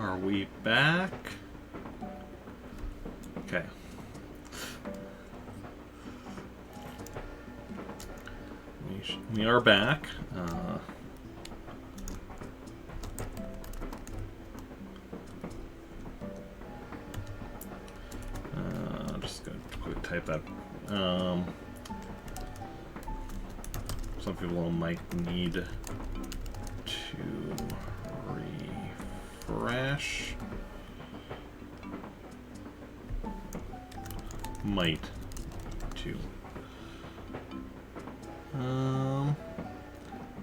Are we back? Okay. We are back. Just gonna quickly type that. Some people might need to refresh. Might too.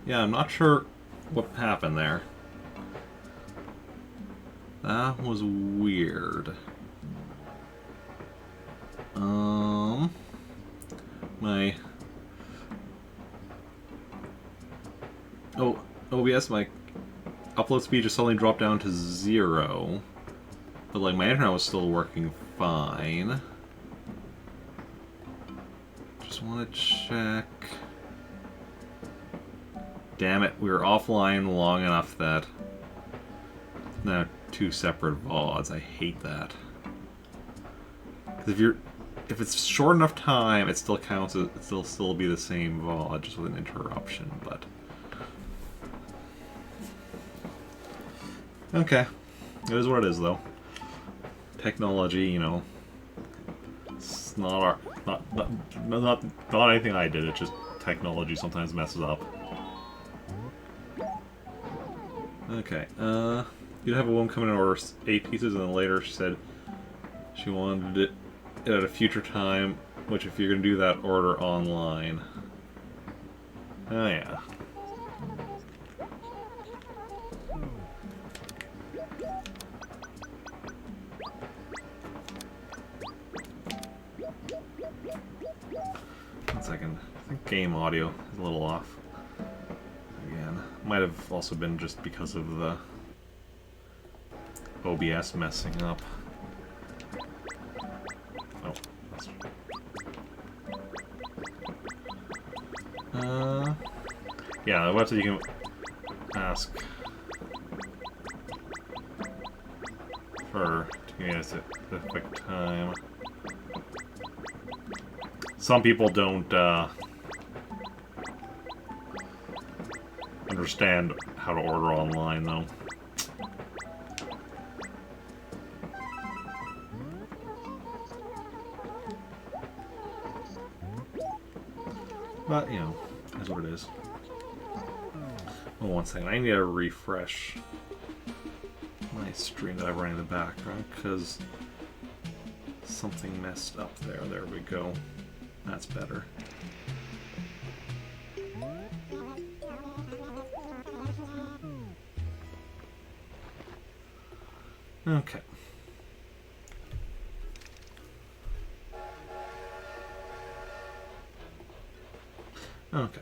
Yeah, I'm not sure what happened there. That was weird. My OBS, my upload speed just suddenly dropped down to 0, but like my internet was still working fine. Just want to check. Damn it, we were offline long enough that now 2 separate VODs. I hate that. Because if it's short enough time, it still counts as it'll still be the same VOD, just with an interruption, but okay. It is what it is, though. Technology, you know, it's not anything I did. It's just technology sometimes messes up. Okay. You'd have a woman come in and order 8 pieces, and then later she said she wanted it at a future time. Which, if you're gonna do that, order online. Oh yeah. One second. I think game audio is a little off. Again, might have also been just because of the OBS messing up. Oh, that's... yeah, the website you can ask for to give us a quick time. Some people don't understand how to order online, though. But, you know, that's what it is. Oh, one second. I need to refresh my stream that I ran in the background, because something messed up there. There we go. That's better. Okay. Okay,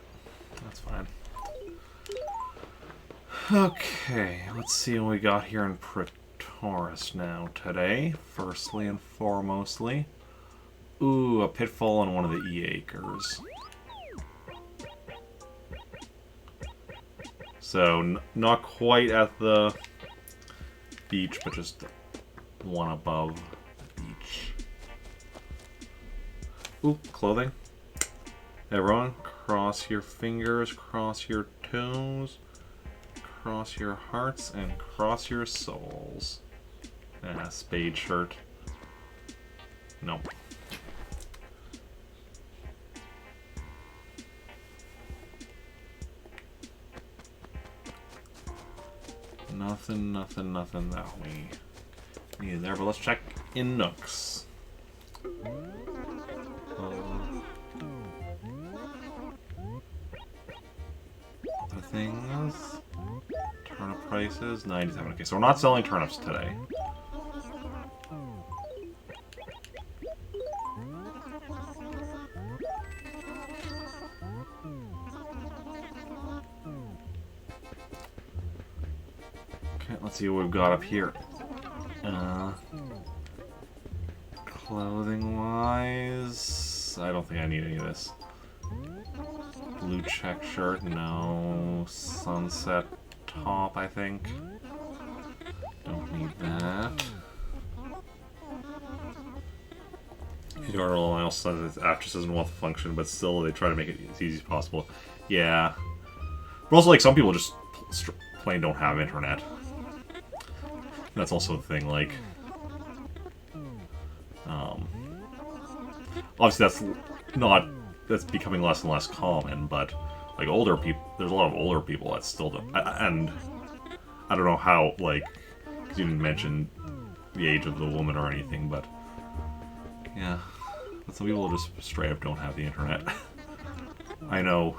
that's fine. Okay, let's see what we got here in Pretoris now today. Firstly and foremostly. Ooh, a pitfall on one of the E-acres. So, not quite at the beach, but just one above the beach. Ooh, clothing. Everyone, cross your fingers, cross your toes, cross your hearts, and cross your souls. Ah, spade shirt. Nope. Nothing that we need there, but let's check in Nooks. The things. Turnip prices, 97. Okay, so we're not selling turnips today. Okay, let's see what we've got up here. Clothing-wise, I don't think I need any of this. Blue check shirt, no. Sunset top, I think. Don't need that. If you are all else, Actress doesn't want the function, but still they try to make it as easy as possible. Yeah. But also, like, some people just plain don't have internet. That's also the thing, like... obviously that's not... That's becoming less and less common, but... Like, older people... There's a lot of older people that still don't... And... I don't know how, like... Because you didn't mention the age of the woman or anything, but... Yeah. But some people just straight up don't have the internet. I know.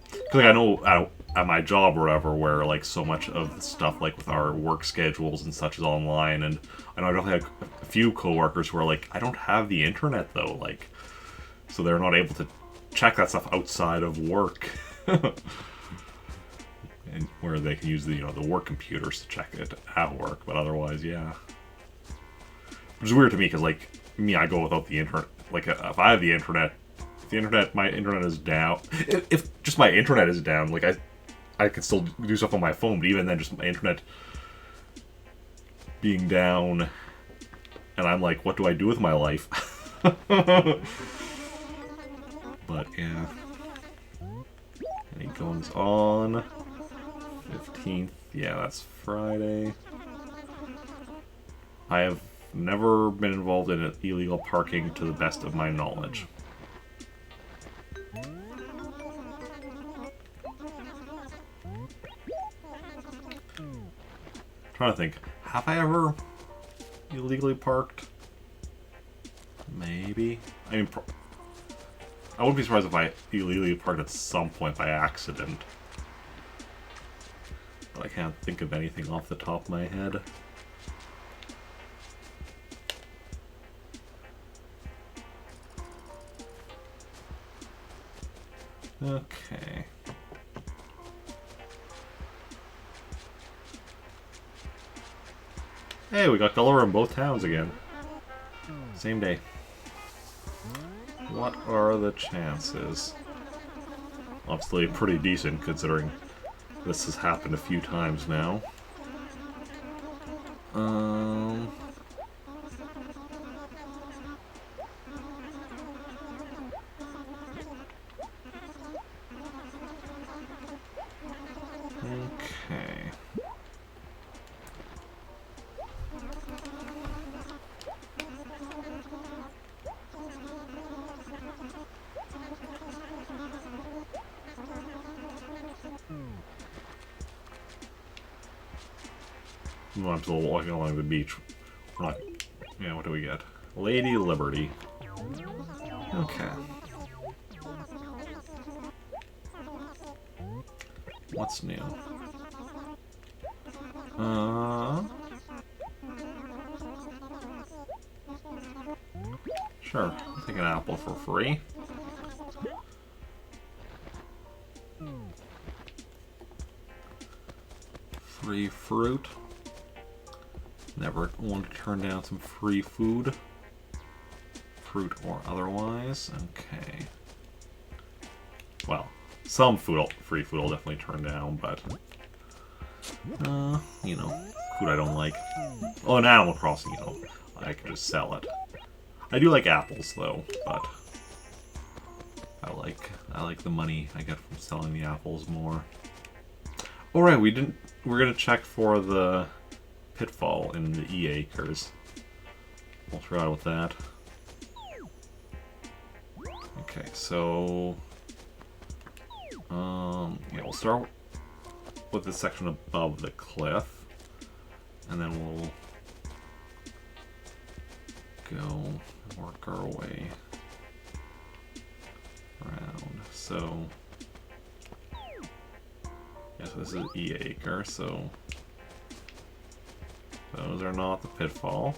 Because, like, I know at my job or whatever, where, like, so much of the stuff, like, with our work schedules and such is online, and I know I definitely have a few coworkers who are like, I don't have the internet, though, like... So they're not able to check that stuff outside of work. And where they can use the, the work computers to check it at work, but otherwise, yeah. Which is weird to me, because, like, me, I go without the internet. Like, if I have the internet, my internet is down. If just my internet is down, like, I can still do stuff on my phone, but even then, just my internet being down, and I'm like, what do I do with my life? But, yeah. Any goings on? 15th, yeah, that's Friday. I have never been involved in illegal parking to the best of my knowledge. Trying to think, have I ever illegally parked? Maybe. I mean, I wouldn't be surprised if I illegally parked at some point by accident. But I can't think of anything off the top of my head. Okay. Hey, we got color in both towns again. Same day. What are the chances? Obviously pretty decent considering this has happened a few times now. Okay. I'm still walking along the beach. We're not... Yeah, what do we get? Lady Liberty. Okay. What's new? Sure. I'll take an apple for free. Free fruit. Never want to turn down some free food. Fruit or otherwise. Okay. Well, some free food I'll definitely turn down, but... you know, food I don't like. Oh, in Animal Crossing, you know, I can just sell it. I do like apples, though, but... I like the money I get from selling the apples more. Oh, right, we're gonna check for the pitfall in the E-Acres. We'll try out with that. Okay, so... yeah, we'll start with the section above the cliff. And then we'll go work our way around. So... yeah, so this is E-Acre, so... those are not the pitfall.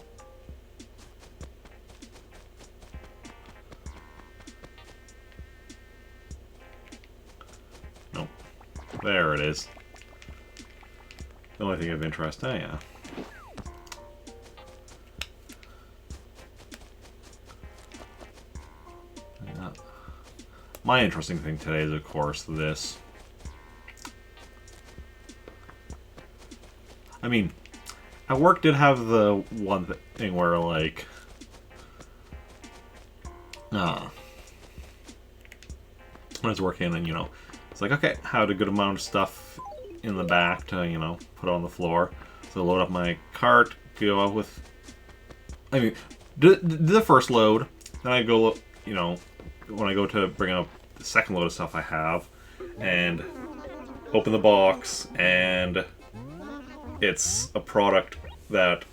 Nope. There it is. The only thing of interest, oh yeah. My interesting thing today is, of course, this. I mean, at work did have the one thing where, like, when I was working and, you know, it's like, okay, had a good amount of stuff in the back to, you know, put on the floor. So load up my cart, go out with, I mean, do the first load, then I go, you know, when I go to bring up the second load of stuff I have, and open the box, and it's a product that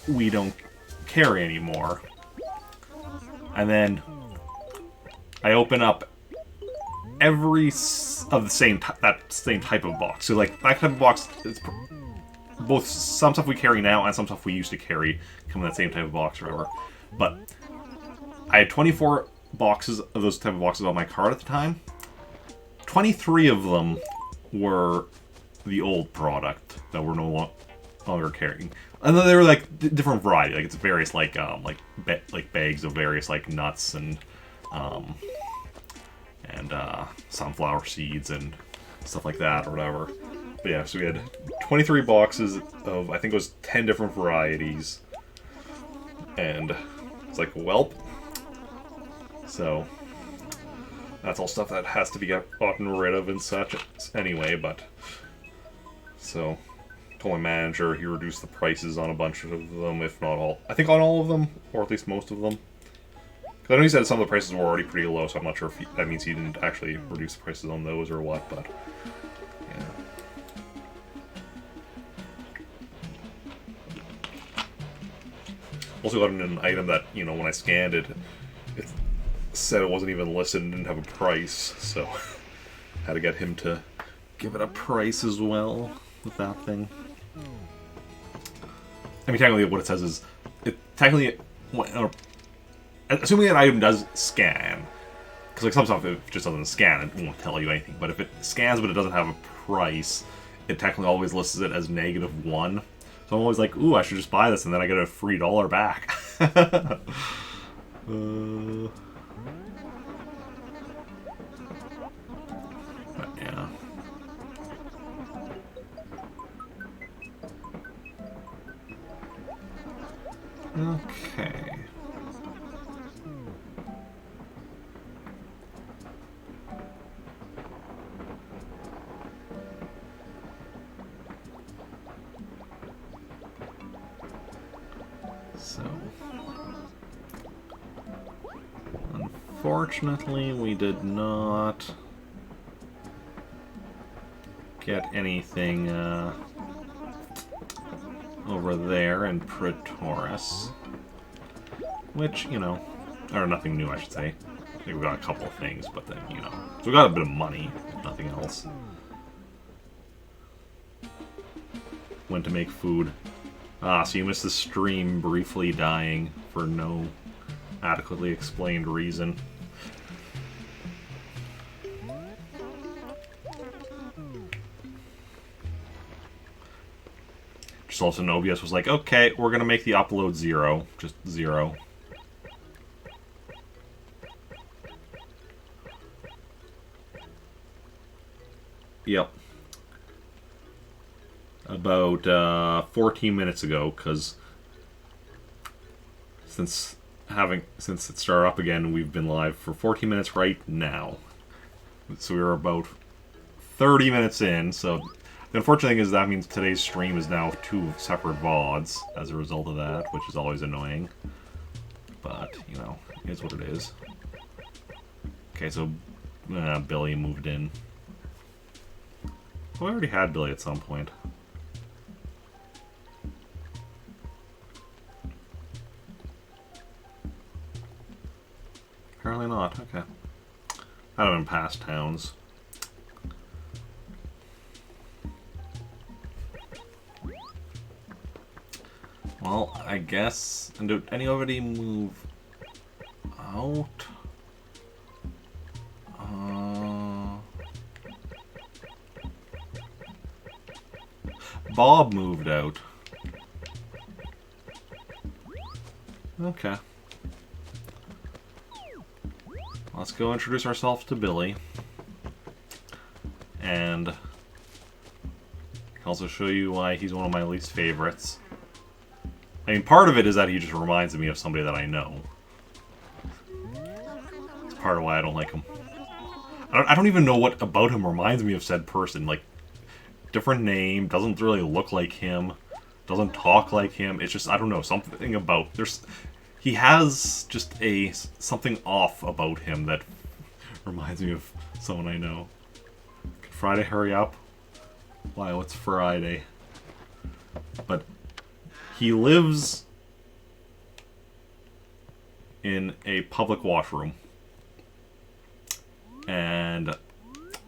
we don't carry anymore. And then I open up every of the same that same type of box. So like that type of box, it's both some stuff we carry now and some stuff we used to carry come in that same type of box or whatever. But I had 24 boxes of those type of boxes on my cart at the time. 23 of them were the old product that we're no longer carrying. And then they were like different variety, like it's various like bags of various like nuts and sunflower seeds and stuff like that or whatever. But yeah, so we had 23 boxes of, I think it was 10 different varieties. And it's like, welp. So that's all stuff that has to be gotten rid of and such anyway, but so told my manager he reduced the prices on a bunch of them, if not all. I think on all of them, or at least most of them. Because I know he said some of the prices were already pretty low, so I'm not sure if that means he didn't actually reduce the prices on those or what, but yeah. Also got an item that, you know, when I scanned it, it said it wasn't even listed and didn't have a price, so had to get him to give it a price as well with that thing. I mean, technically what it says is, assuming an item does scan, because like some stuff it just doesn't scan, it won't tell you anything, but if it scans but it doesn't have a price, it technically always lists it as -1. So I'm always like, ooh, I should just buy this and then I get a free $1 back. But yeah. Okay. So, unfortunately, we did not get anything over there in Pretoris, which, you know, or nothing new, I should say. I think we got a couple of things, but then, you know, so we got a bit of money, if nothing else. Went to make food. Ah, so you missed the stream briefly dying for no adequately explained reason. Just also OBS was like, okay, we're gonna make the upload 0. Just 0. Yep. About 14 minutes ago, because since it started up again, we've been live for 14 minutes right now. So we were about 30 minutes in, so the unfortunate thing is that means today's stream is now 2 separate VODs as a result of that, which is always annoying. But, you know, it is what it is. Okay, so Billy moved in. Oh, I already had Billy at some point. Apparently not, okay. I'd have been past towns. Well, I guess... And did anybody move out? Bob moved out. Okay. Let's go introduce ourselves to Billy. And I'll also show you why he's one of my least favorites. I mean, part of it is that he just reminds me of somebody that I know. It's part of why I don't like him. I don't even know what about him reminds me of said person. Like, different name, doesn't really look like him, doesn't talk like him. It's just, I don't know, something about... He has just something off about him that reminds me of someone I know. Can Friday hurry up? Wow, it's Friday. But he lives in a public washroom. And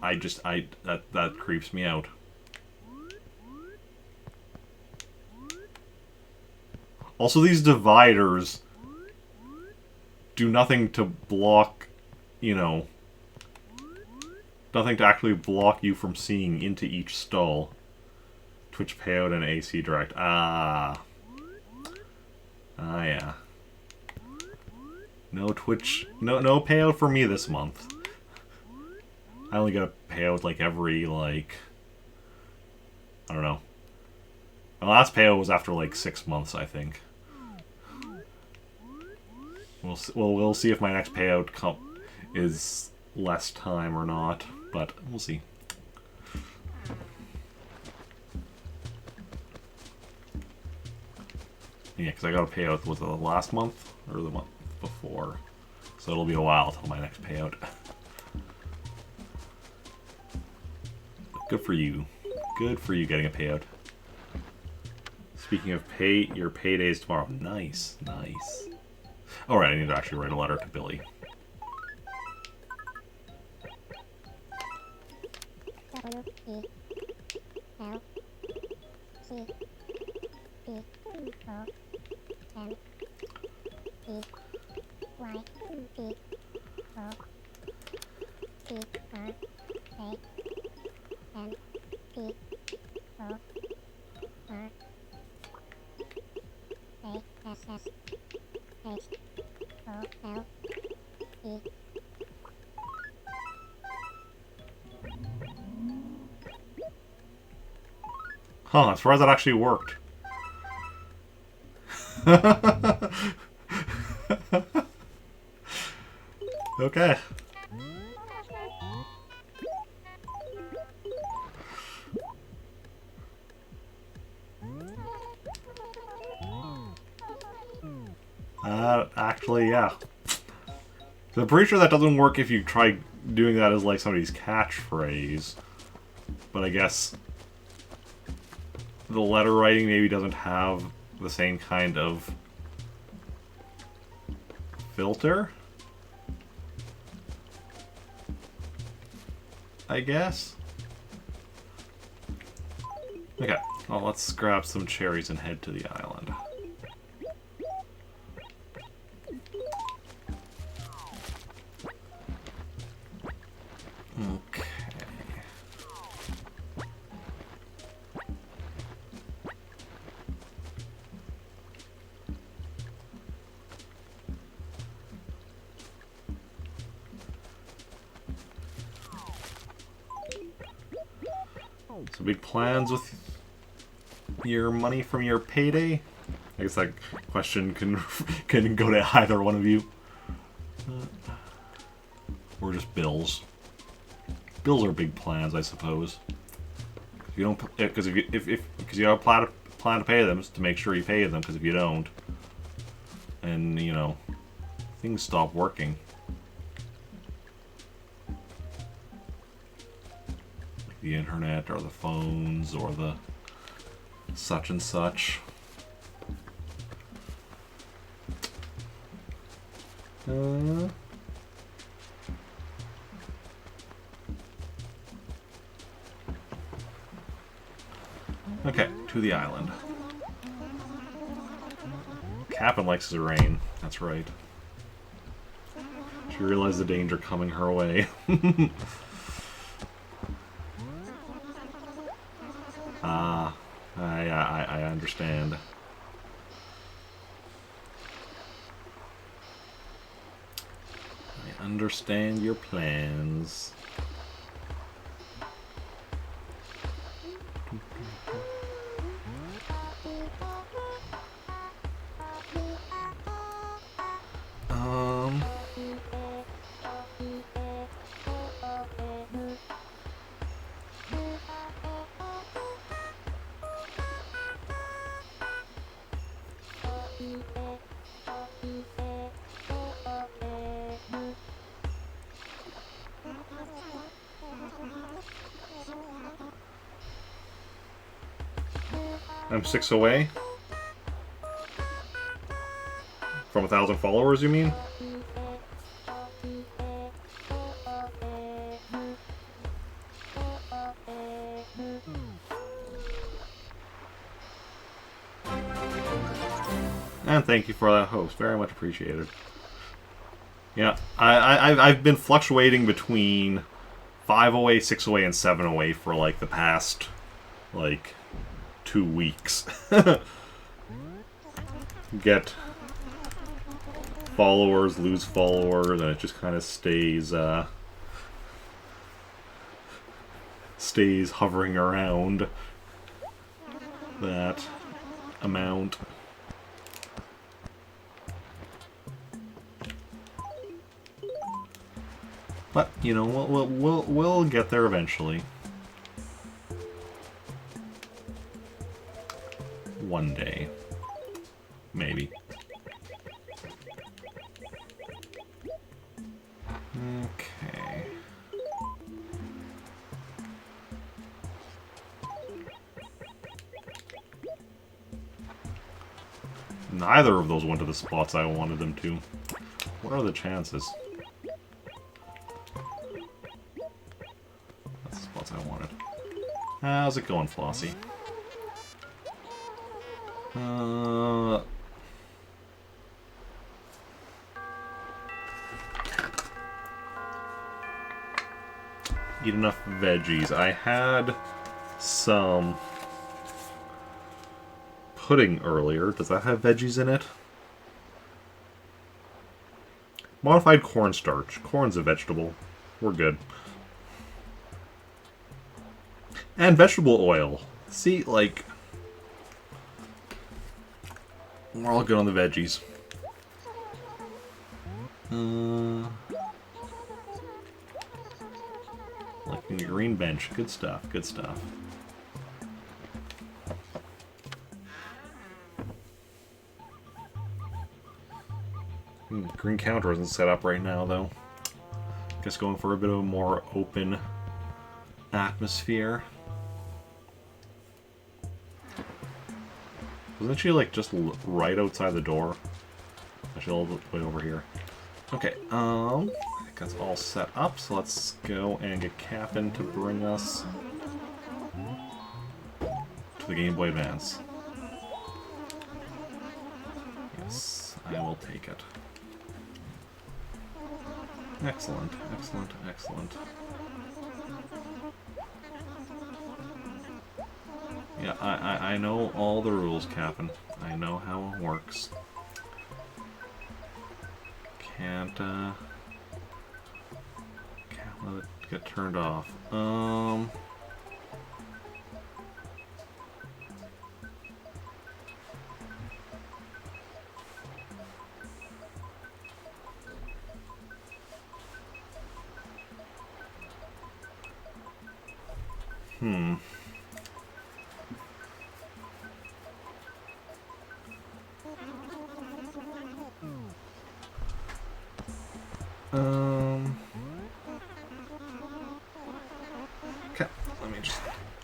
that creeps me out. Also, these dividers do nothing to block, you know, nothing to actually block you from seeing into each stall. Twitch payout and AC Direct. Ah, yeah. No Twitch, no payout for me this month. I only get a payout like every, like, I don't know. My last payout was after like 6 months, I think. We'll see if my next payout is less time or not, but we'll see. Yeah, because I got a payout, was it the last month or the month before? So it'll be a while till my next payout. Good for you. Good for you getting a payout. Speaking of your payday's tomorrow. Nice, nice. Alright, I need to actually write a letter to Billy. Huh, I'm surprised that actually worked. Okay. Actually, yeah. So I'm pretty sure that doesn't work if you try doing that as like somebody's catchphrase. But I guess the letter writing maybe doesn't have the same kind of filter, I guess. Okay, well, let's grab some cherries and head to the island. Okay. So big plans with your money from your payday? I guess that question can go to either one of you. Or just bills. Bills are big plans, I suppose. If you don't, because because you have a plan to pay them, to make sure you pay them. Because if you don't, and you know, things stop working. Like the internet, or the phones, or the such and such. Okay, to the island. Cap'n likes the rain. That's right. She realized the danger coming her way. I understand. I understand your plans. I'm 6 away? From 1,000 followers, you mean? And thank you for that host. Very much appreciated. Yeah, I've been fluctuating between 5 away, 6 away, and 7 away for like the past, like, 2 weeks. Get followers, lose followers, and it just kind of stays hovering around that amount. But you know, we'll get there eventually. One day, maybe. Okay. Neither of those went to the spots I wanted them to. What are the chances? That's the spots I wanted. How's it going, Flossie? Eat enough veggies. I had some pudding earlier. Does that have veggies in it? Modified cornstarch. Corn's a vegetable. We're good. And vegetable oil. See, like, we're all good on the veggies. Like the green bench. Good stuff, good stuff. Green counter isn't set up right now, though. Guess going for a bit of a more open atmosphere. Wasn't she, like, just right outside the door? Actually, all the way over here. Okay, I think that's all set up, so let's go and get Captain to bring us to the Game Boy Advance. Yes, I will take it. Excellent, excellent, excellent. Yeah, I know all the rules, Captain. I know how it works. Can't let it get turned off. Okay, let me just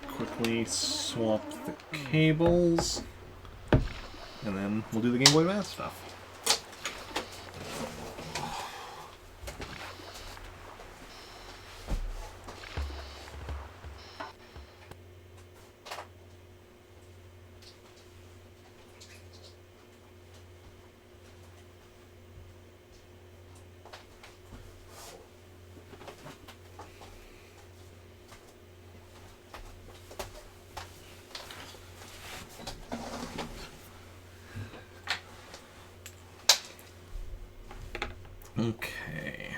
quickly swap the cables, and then we'll do the Game Boy Advance stuff. Okay.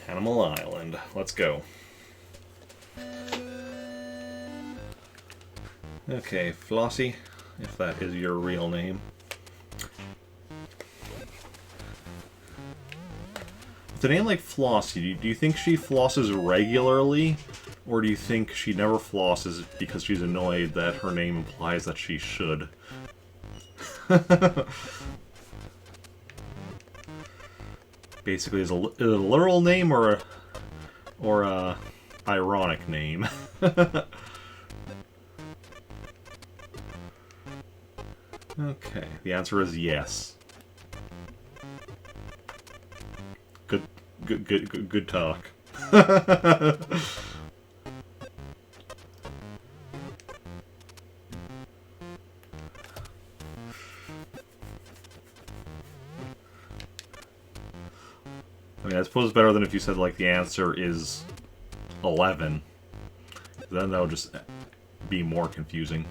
Animal Island. Let's go. Okay, Flossie, if that is your real name. With a name like Flossie, do you think she flosses regularly? Or do you think she never flosses because she's annoyed that her name implies that she should? Basically, is it a literal name or a ironic name? Okay, the answer is yes. Good talk. I mean, I suppose it's better than if you said, like, the answer is 11. Then that would just be more confusing.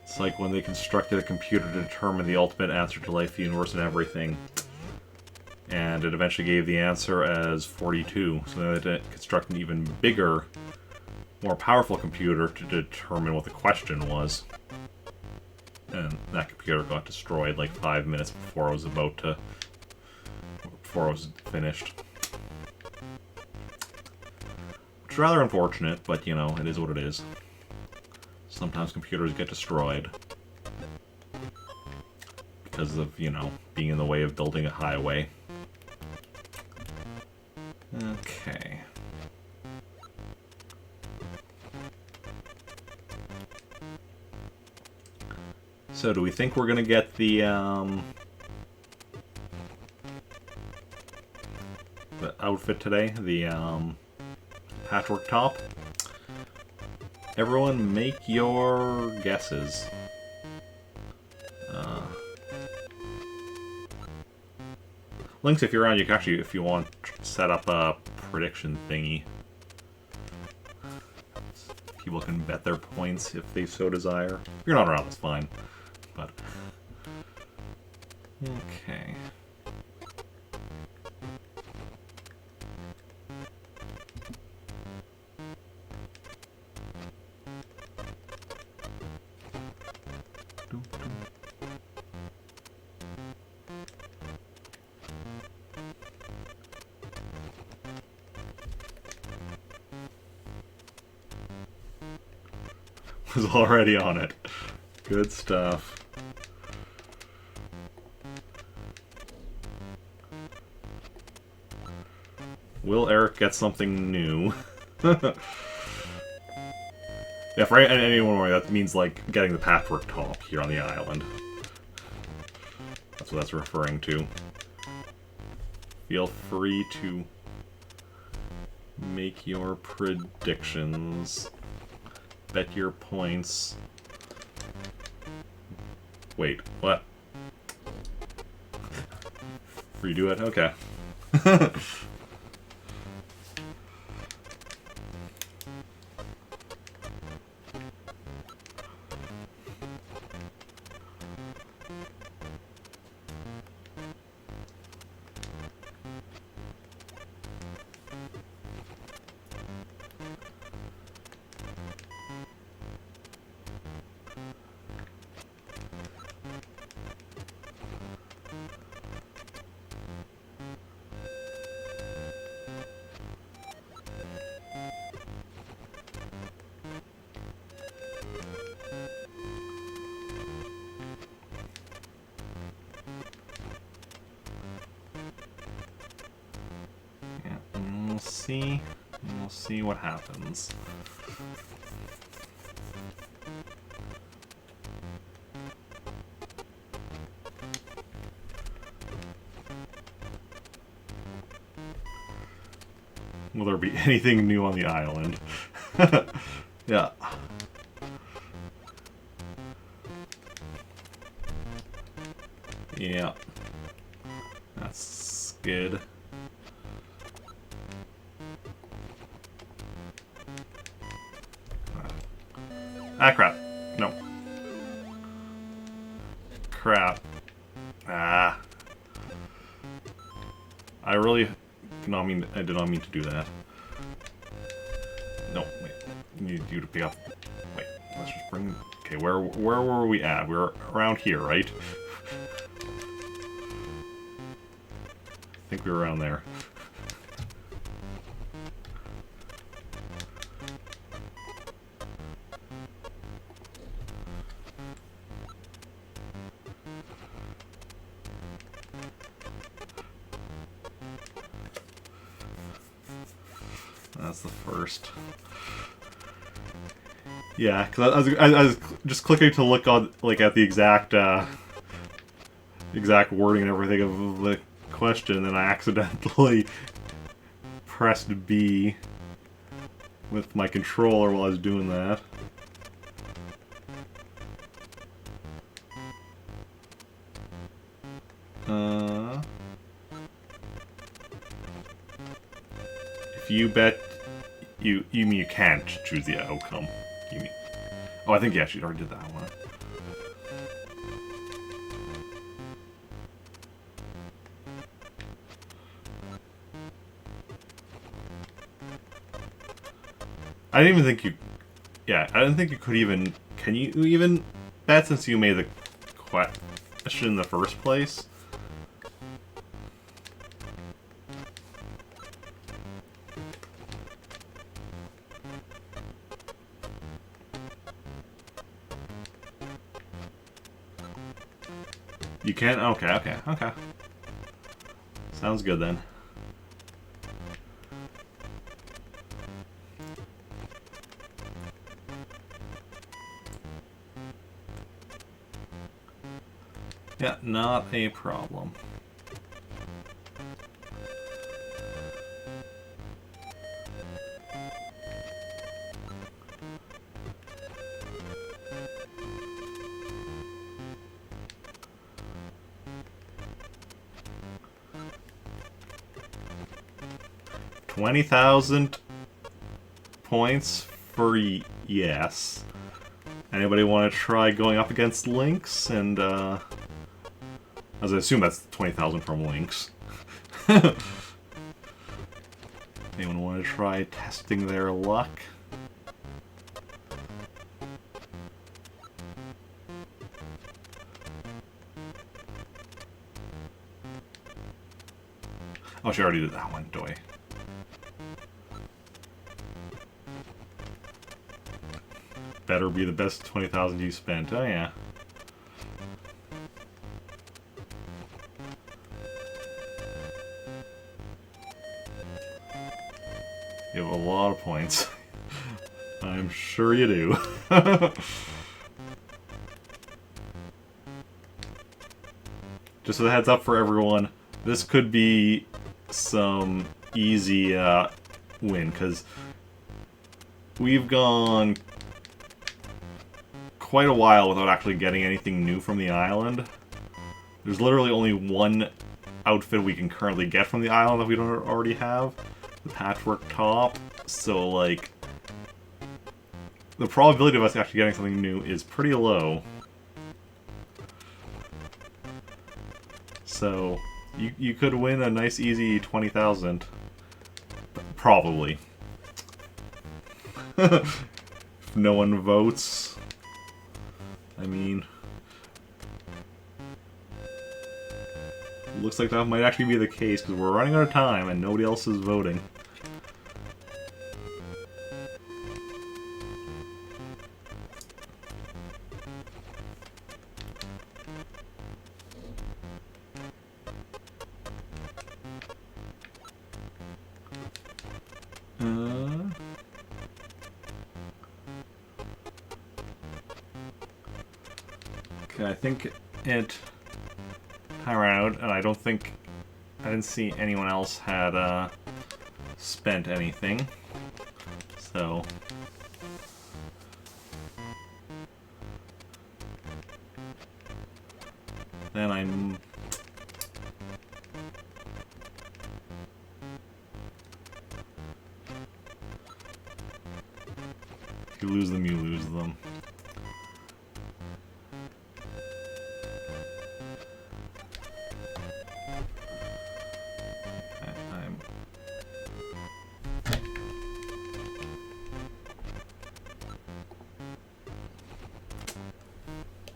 It's like when they constructed a computer to determine the ultimate answer to life, the universe, and everything. And it eventually gave the answer as 42. So they had to construct an even bigger, more powerful computer to determine what the question was. And that computer got destroyed like 5 minutes before it was finished. Which is rather unfortunate, but you know, it is what it is. Sometimes computers get destroyed because of, you know, being in the way of building a highway. Okay. So do we think we're gonna get the outfit today? The patchwork top? Everyone make your guesses. Links, if you're around, you can actually, if you want, set up a prediction thingy. People can bet their points if they so desire. If you're not around, that's fine. But okay. Was already on it. Good stuff. Will Eric get something new? Yeah, for anyone wondering, that means like getting the patchwork top here on the island. That's what that's referring to. Feel free to make your predictions. Bet your points. Wait, what? Redo it? Okay. We'll see what happens. Will there be anything new on the island? Yeah. Yeah. That's good. Ah, crap. No. Crap. Ah. I really did not mean to do that. No, wait. I need you to pick up. Wait, let's just bring. Okay, where were we at? We were around here, right? I think we were around there. That's the first. Yeah, because I was just clicking to look on at the exact exact wording and everything of the question, and then I accidentally pressed B with my controller while I was doing that. If you bet, you mean you can't choose the outcome. You mean? Oh, I think yeah, she already did that one. I didn't even think you. Yeah, I didn't think you could even. Can you even bet since you made the question in the first place? You can? Okay, okay, okay. Sounds good then. Yeah, not a problem. $20,000 points for yes. Anybody want to try going up against Lynx? And, as I assume that's 20,000 from Lynx. Anyone want to try testing their luck? Oh, she already did that one, doy. Better be the best 20,000 you spent. Oh, yeah. You have a lot of points. I'm sure you do. Just a heads up for everyone, this could be some easy win, because we've gone quite a while without actually getting anything new from the island. There's literally only one outfit we can currently get from the island that we don't already have. The patchwork top. So, like, the probability of us actually getting something new is pretty low. So, you could win a nice easy 20,000. Probably. If no one votes. I mean, looks like that might actually be the case, because we're running out of time and nobody else is voting. Okay, I think it time out, and I didn't see anyone else had spent anything, so then I'm if you lose them, you lose them.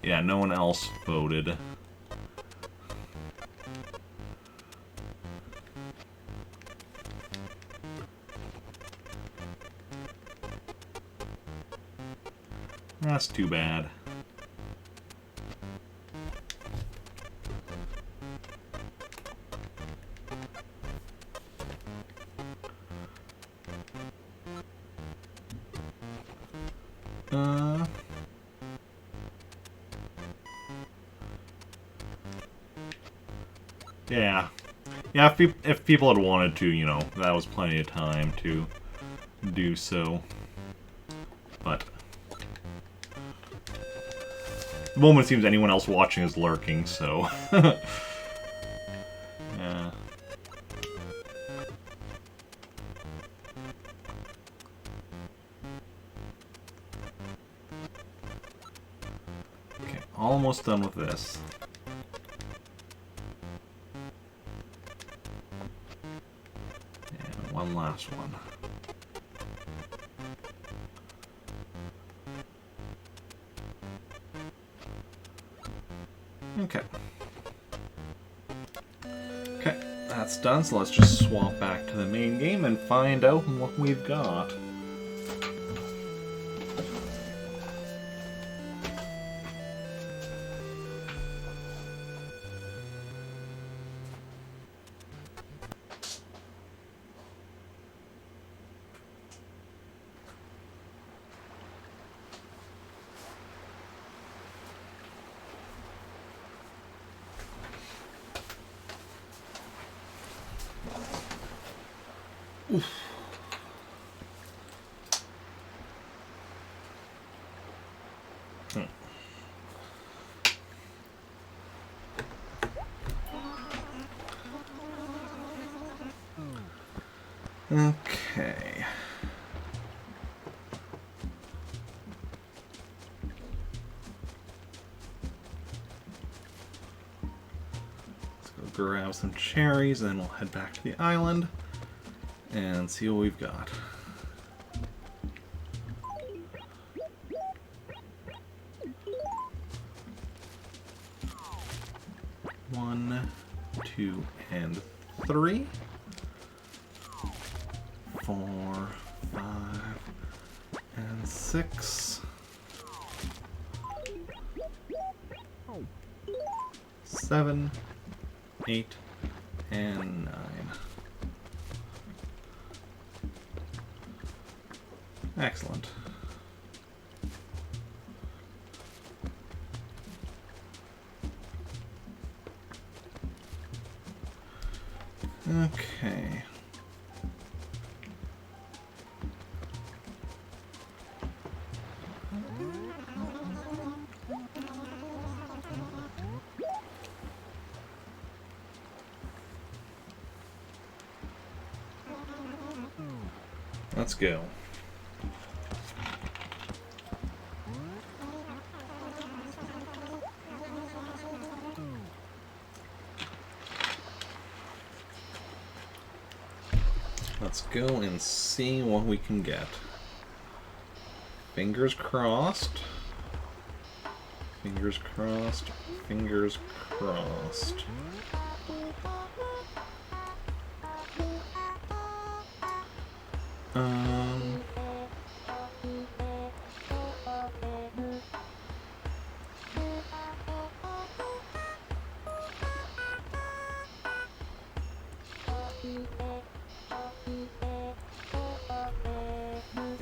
Yeah, no one else voted. That's too bad. Uh... Yeah. Yeah, if people had wanted to, you know, that was plenty of time to do so. But... the moment it seems anyone else watching is lurking, so... yeah. Okay, almost done with this. And one last one. Okay. Okay, that's done, so let's just swap back to the main game and find out what we've got. Oof. Okay. Let's go grab some cherries, and then we'll head back to the island and see what we've got. One, 2, and 3. 4, 5, and 6. 7, 8, and 9. Excellent. Okay. Let's go. Let's go and see what we can get. Fingers crossed. Fingers crossed. Fingers crossed.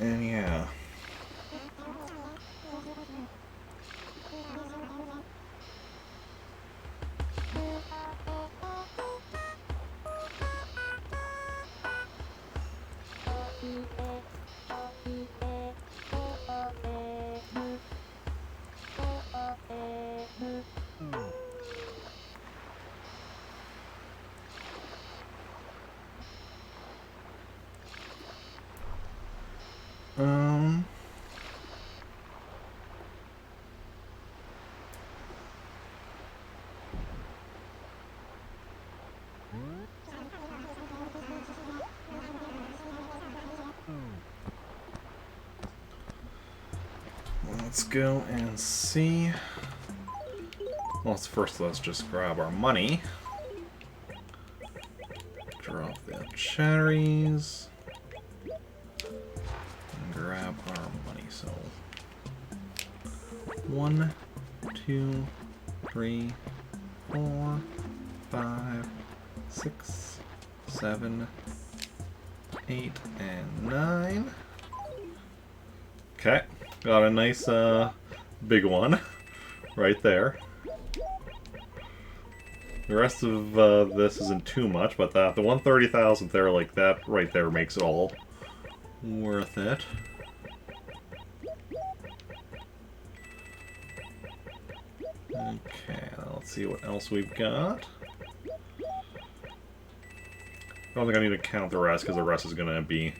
And yeah. Let's go and see. Well, first let's just grab our money. Drop the cherries. And grab our money. So 1, 2, 3, 4, 5, 6, 7, 8, and 9. Okay. Got a nice, big one right there. The rest of this isn't too much, but the 130,000 there, like that right there, makes it all worth it. Okay, let's see what else we've got. I don't think I need to count the rest, because the rest is going to be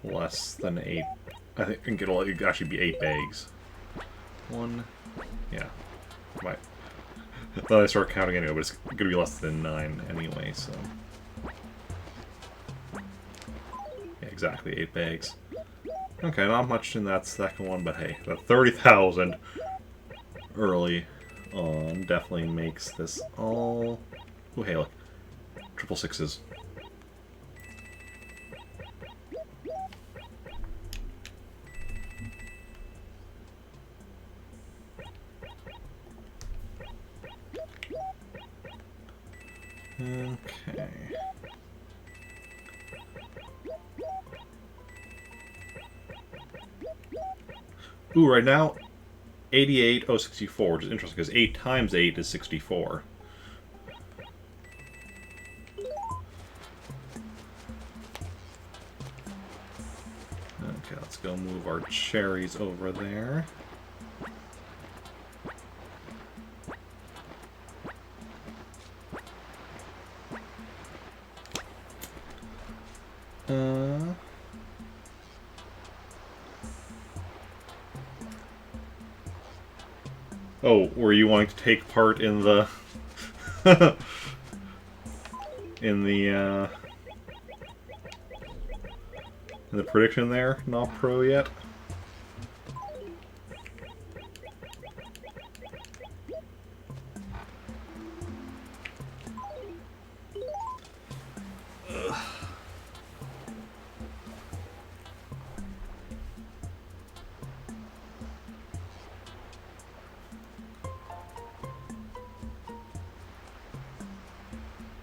less than 8. I think it'll actually be 8 bags. 1, yeah. Right. Then I start counting anyway, but it's going to be less than 9 anyway, so... Yeah, exactly, 8 bags. Okay, not much in that second one, but hey, the 30,000 early on definitely makes this all... Oh, hey, look. Triple sixes. Okay. Ooh, right now, 88,064, which is interesting, because 8 times 8 is 64. Okay, let's go move our cherries over there. Oh, were you wanting to take part in the... in the prediction there? Not pro yet?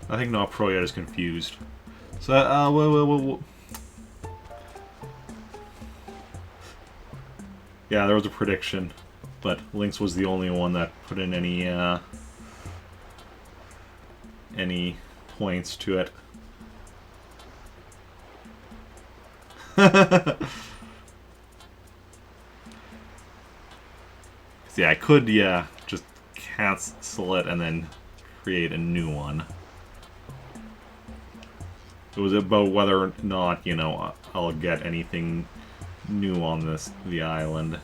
I think not pro yet is confused. So, yeah, there was a prediction, but Lynx was the only one that put in any points to it. Yeah, I could, just cancel it and then create a new one. It was about whether or not, I'll get anything new on the island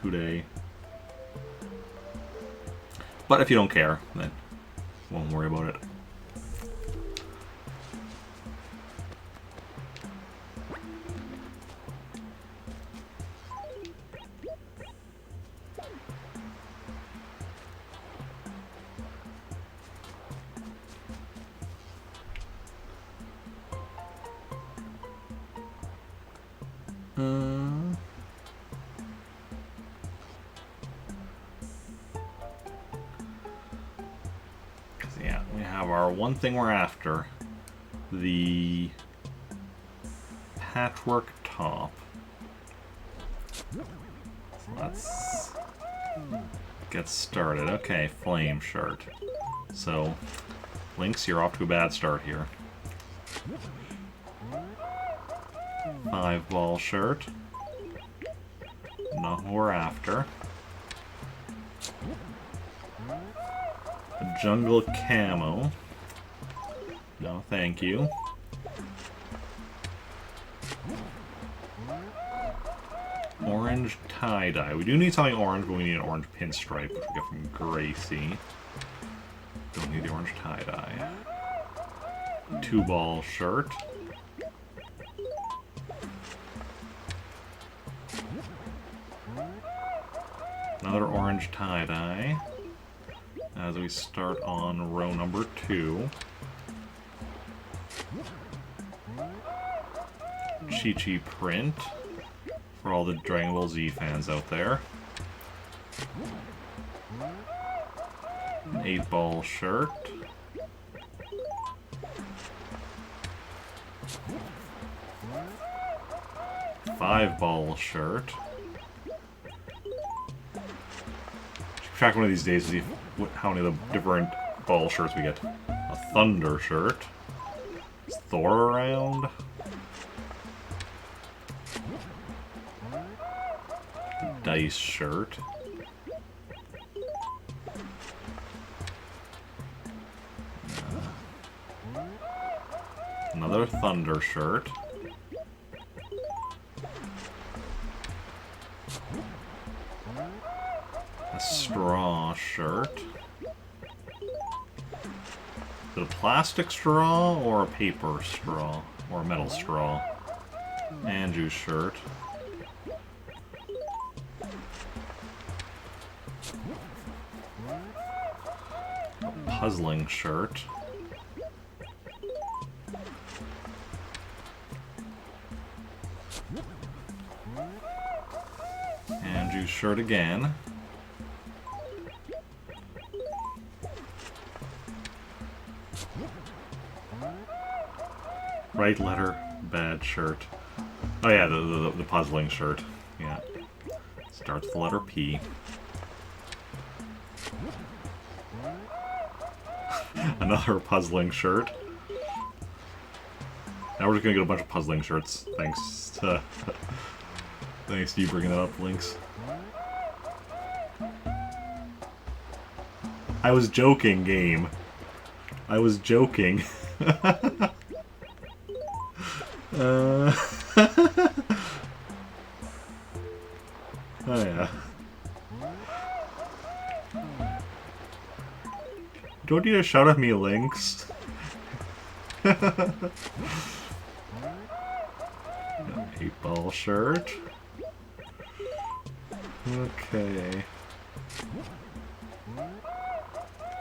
today. But if you don't care, then won't worry about it. Yeah, we have our one thing we're after. The patchwork top. So let's get started. Okay, flame shirt. So, Lynx, you're off to a bad start here. 5-ball shirt. Not what we're after. A jungle camo. No, thank you. Orange tie-dye. We do need something orange, but we need an orange pinstripe, which we get from Gracie. Don't need the orange tie-dye. 2-ball shirt. Another orange tie-dye. As we start on row number 2. Chi-Chi print. For all the Dragon Ball Z fans out there. An 8-ball shirt. 5-ball shirt. Keep track one of these days to see how many of the different ball shirts we get. A thunder shirt. Is Thor around? Dice shirt. Another thunder shirt. A straw shirt. Is it a plastic straw or a paper straw? Or a metal straw? Andrew's shirt. A puzzling shirt. Andrew's shirt again. Right letter, bad shirt. Oh yeah, the puzzling shirt. Yeah. Starts with the letter P. Another puzzling shirt. Now we're just gonna get a bunch of puzzling shirts, thanks to thanks to you bringing that up, Lynx. I was joking, game. I was joking. Oh yeah. Don't need to shout at me, Lynx. 8-ball shirt. Okay.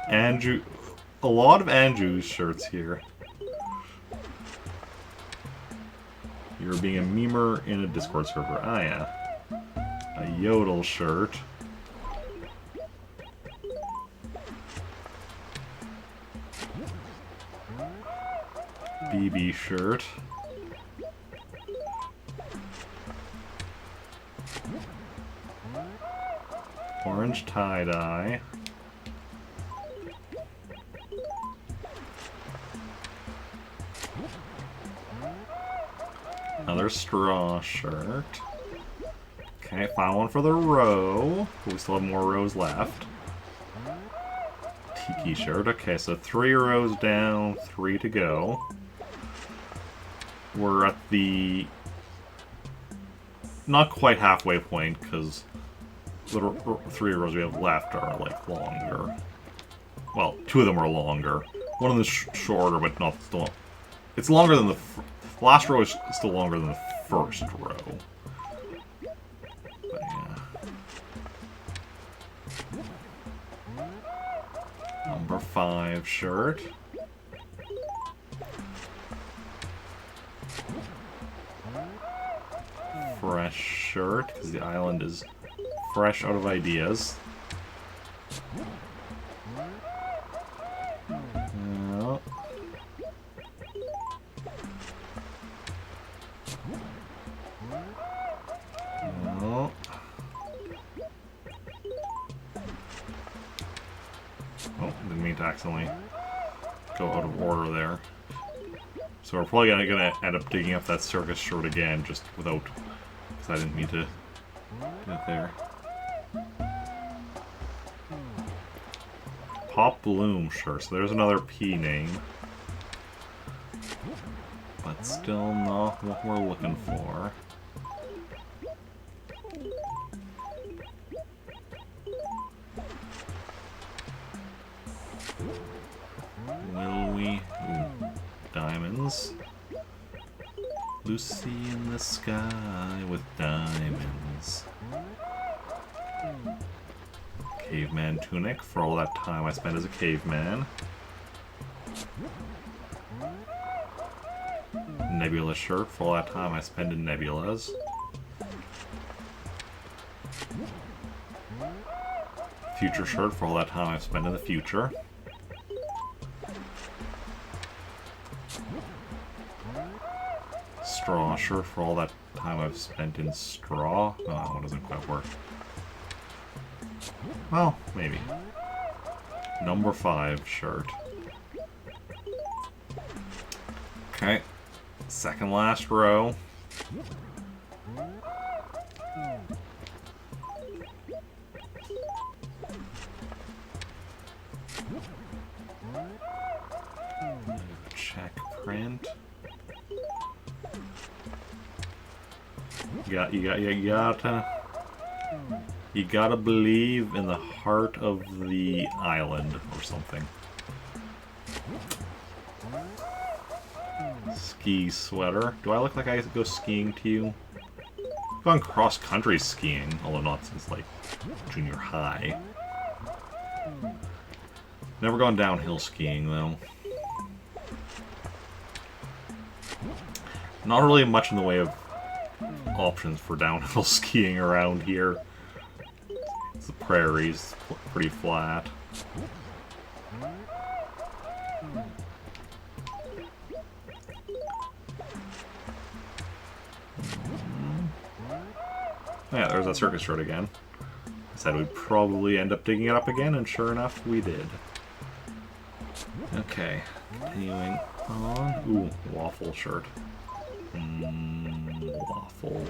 Andrew... A lot of Andrew's shirts here. You're being a memer in a Discord server. Ah, yeah. A Yodel shirt. BB shirt. Orange tie-dye. Another straw shirt. Okay, final one for the row. We still have more rows left. Tiki shirt. Okay, so 3 rows down, 3 to go. We're at the... not quite halfway point, because the 3 rows we have left are, like, longer. Well, 2 of them are longer. One of them is shorter, but not still... It's longer than the last row is still longer than the first row. But yeah. Number 5 shirt. Fresh shirt, because the island is fresh out of ideas. Oh, didn't mean to accidentally go out of order there. So we're probably gonna end up digging up that circus shirt again, just without, because I didn't mean to do it there. Pop Bloom shirt, so there's another P name. But still not what we're looking for. Will we? Ooh, diamonds. Lucy in the sky with diamonds. Caveman tunic for all that time I spent as a caveman. Nebula shirt for all that time I spent in nebulas. Future shirt for all that time I've spent in the future. straw. Sure, for all that time I've spent in straw? No, that one doesn't quite work. Well, maybe. Number 5 shirt. Okay. Second last row. Check print. You gotta believe in the heart of the island or something. Ski sweater. Do I look like I go skiing to you? I've gone cross-country skiing, although not since, like, junior high. Never gone downhill skiing, though. Not really much in the way of options for downhill skiing around here. It's the prairies, pretty flat. Yeah, there's that circus shirt again. I said we'd probably end up digging it up again, and sure enough, we did. Okay, continuing on. Ooh, waffle shirt. Waffle.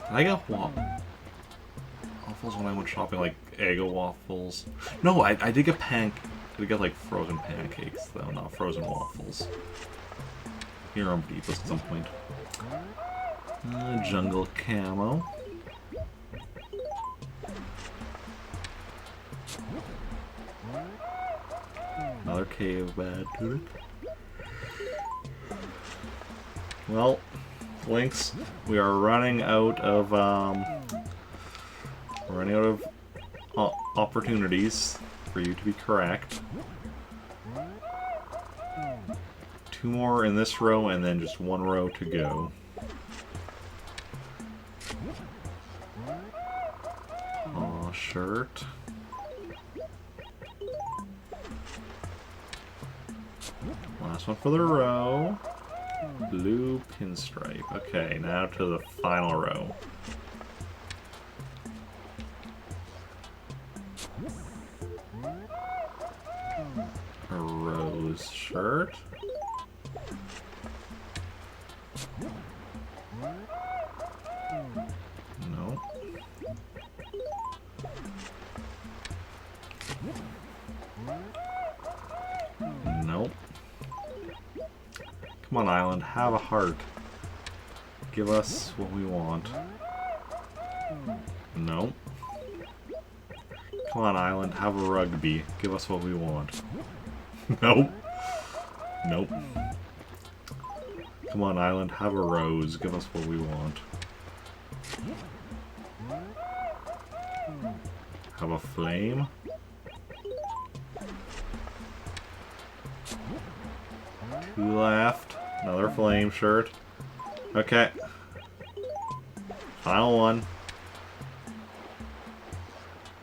Did I get waffles when I went shopping, like Eggo waffles? No, I did get I did get like frozen pancakes though, not frozen waffles. Here on Beepus at some point. Jungle camo. Another cave bad tunic. Well, Lynx, we are running out of opportunities for you to be correct. 2 more in this row, and then just 1 row to go. Aw, shirt. Last one for the row. Blue pinstripe. Okay, now to the final row. A rose shirt. No. Nope. Come on, Island, have a heart. Give us what we want. Nope. Come on, Island, have a rugby. Give us what we want. Nope. Nope. Come on, Island, have a rose. Give us what we want. Have a flame. Two left. Another flame shirt. Okay. Final one.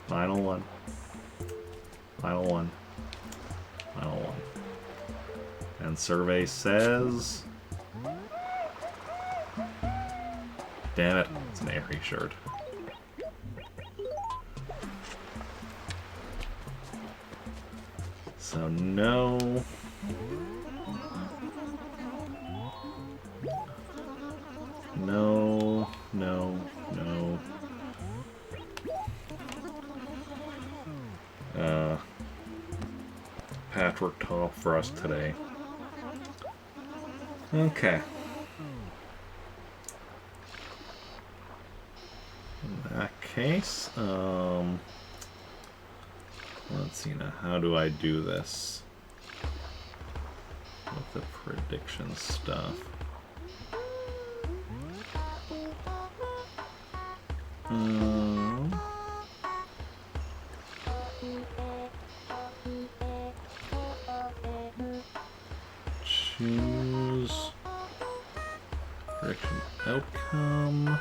Final one. Final one. Final one. And survey says... Damn it, it's an airy shirt. So no... No, no, no. Patchwork top for us today. Okay. In that case, let's see now, how do I do this with the prediction stuff? Choose prediction outcome.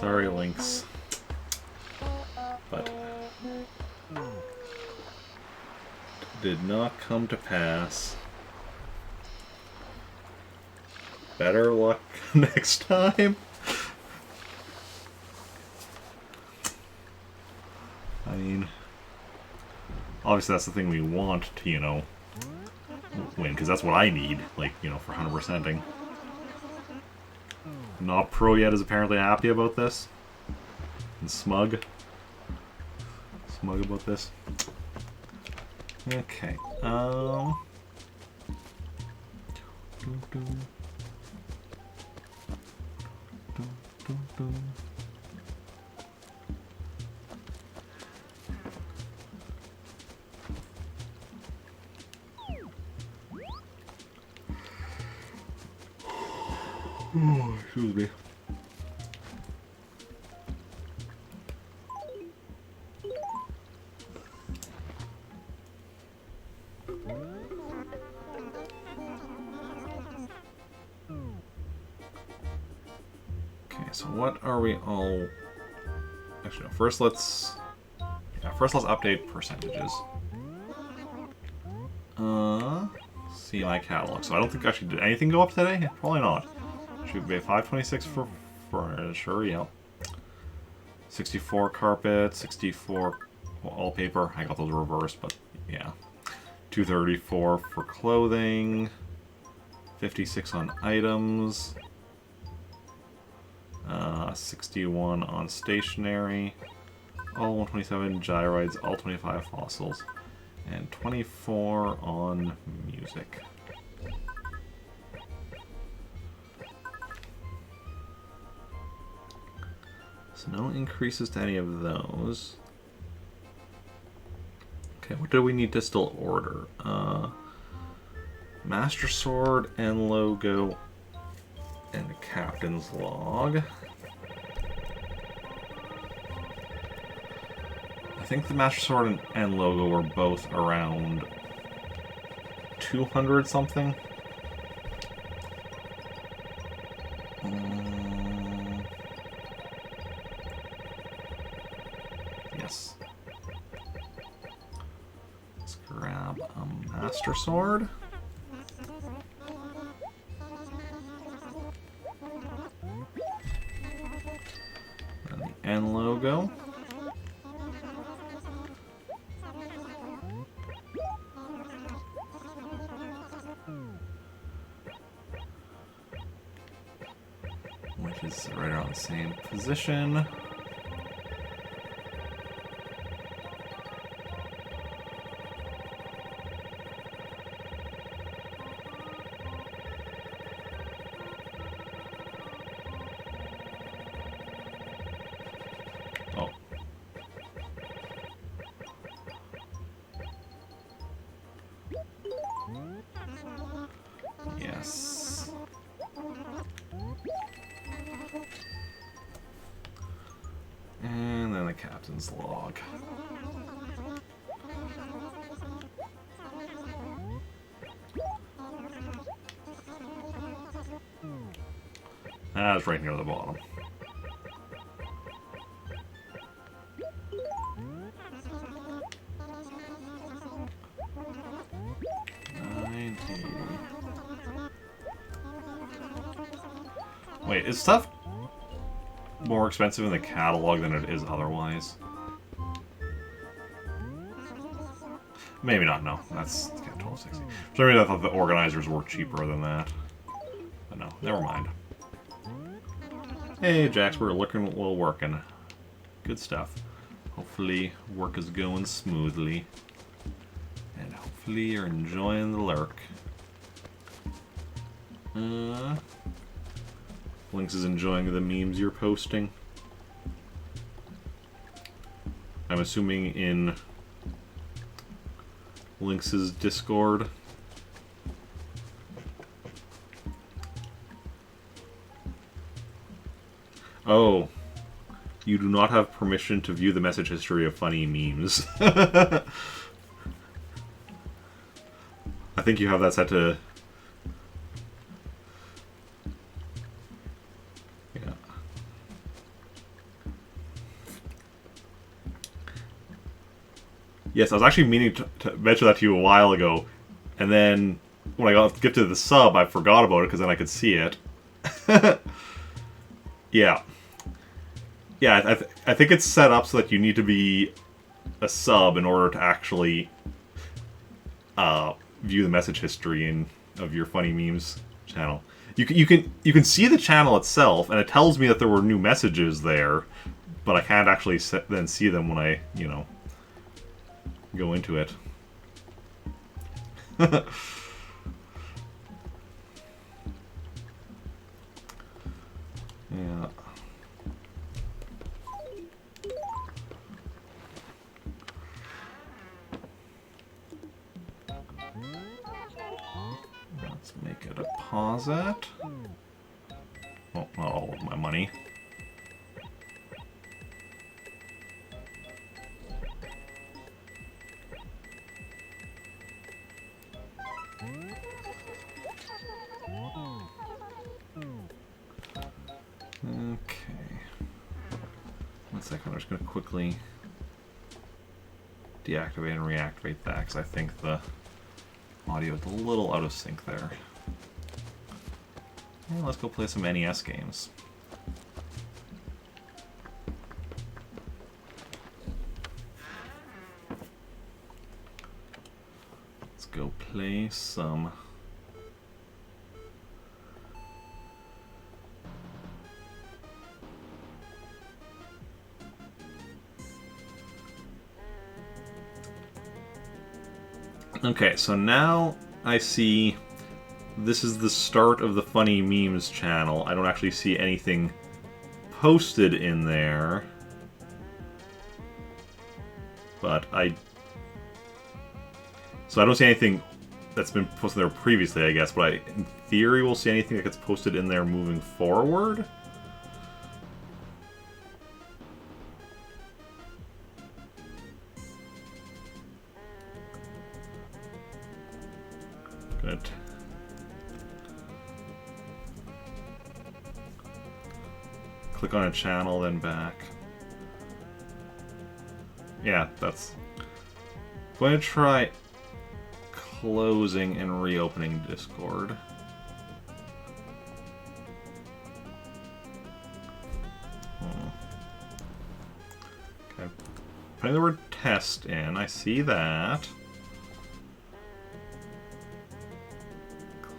Sorry, Lynx. But did not come to pass. Better luck next time. I mean, obviously that's the thing we want to, you know, win, because that's what I need, like, you know, for 100%ing. Not Pro yet is apparently happy about this. And smug. Smug about this. Okay, excuse me. Okay, so what are we all... Actually, no, first let's update percentages. See my catalog. So I don't think I actually did anything go up today? Probably not. Should be 526 for sure, yeah. 64 carpet, 64 wallpaper. I got those reversed, but yeah. 234 for clothing, 56 on items, 61 on stationery, all 127 gyroids, all 25 fossils, and 24 on music. So no increases to any of those. Okay, what do we need to still order? Master Sword and logo and the Captain's log. I think the Master Sword and logo were both around 200 something. Yes. Let's grab a Master Sword. And the N logo. Which is right around the same position. Oh. Yes. And then the Captain's log. That's right near the bottom. Wait, is stuff more expensive in the catalog than it is otherwise? Maybe not, no. That's $12.60. For some reason I thought the organizers were cheaper than that. But no, never mind. Hey, Jax, we're looking while working. Good stuff. Hopefully work is going smoothly. And hopefully you're enjoying the lurk. Lynx is enjoying the memes you're posting. I'm assuming in Lynx's Discord. Oh. You do not have permission to view the message history of funny memes. I think you have that set to... Yes, I was actually meaning to mention that to you a while ago, and then when I got gifted the sub, I forgot about it because then I could see it. Yeah. Yeah, I think it's set up so that you need to be a sub in order to actually view the message history of your funny memes channel. You can see the channel itself, and it tells me that there were new messages there, but I can't actually then see them when I, you know, go into it. Yeah. Let's make a deposit. Oh, not all of my money. Okay. 1 second, I'm just going to quickly deactivate and reactivate that because I think the audio is a little out of sync there. Well, let's go play some NES games. Let's go play some... Okay, so now I see this is the start of the Funny Memes channel. I don't actually see anything posted in there. But so I don't see anything that's been posted there previously, I guess, but in theory we'll see anything that gets posted in there moving forward. Good. Click on a channel, then back. Yeah, that's... I'm going to try closing and reopening Discord. Okay. Putting the word test in, I see that.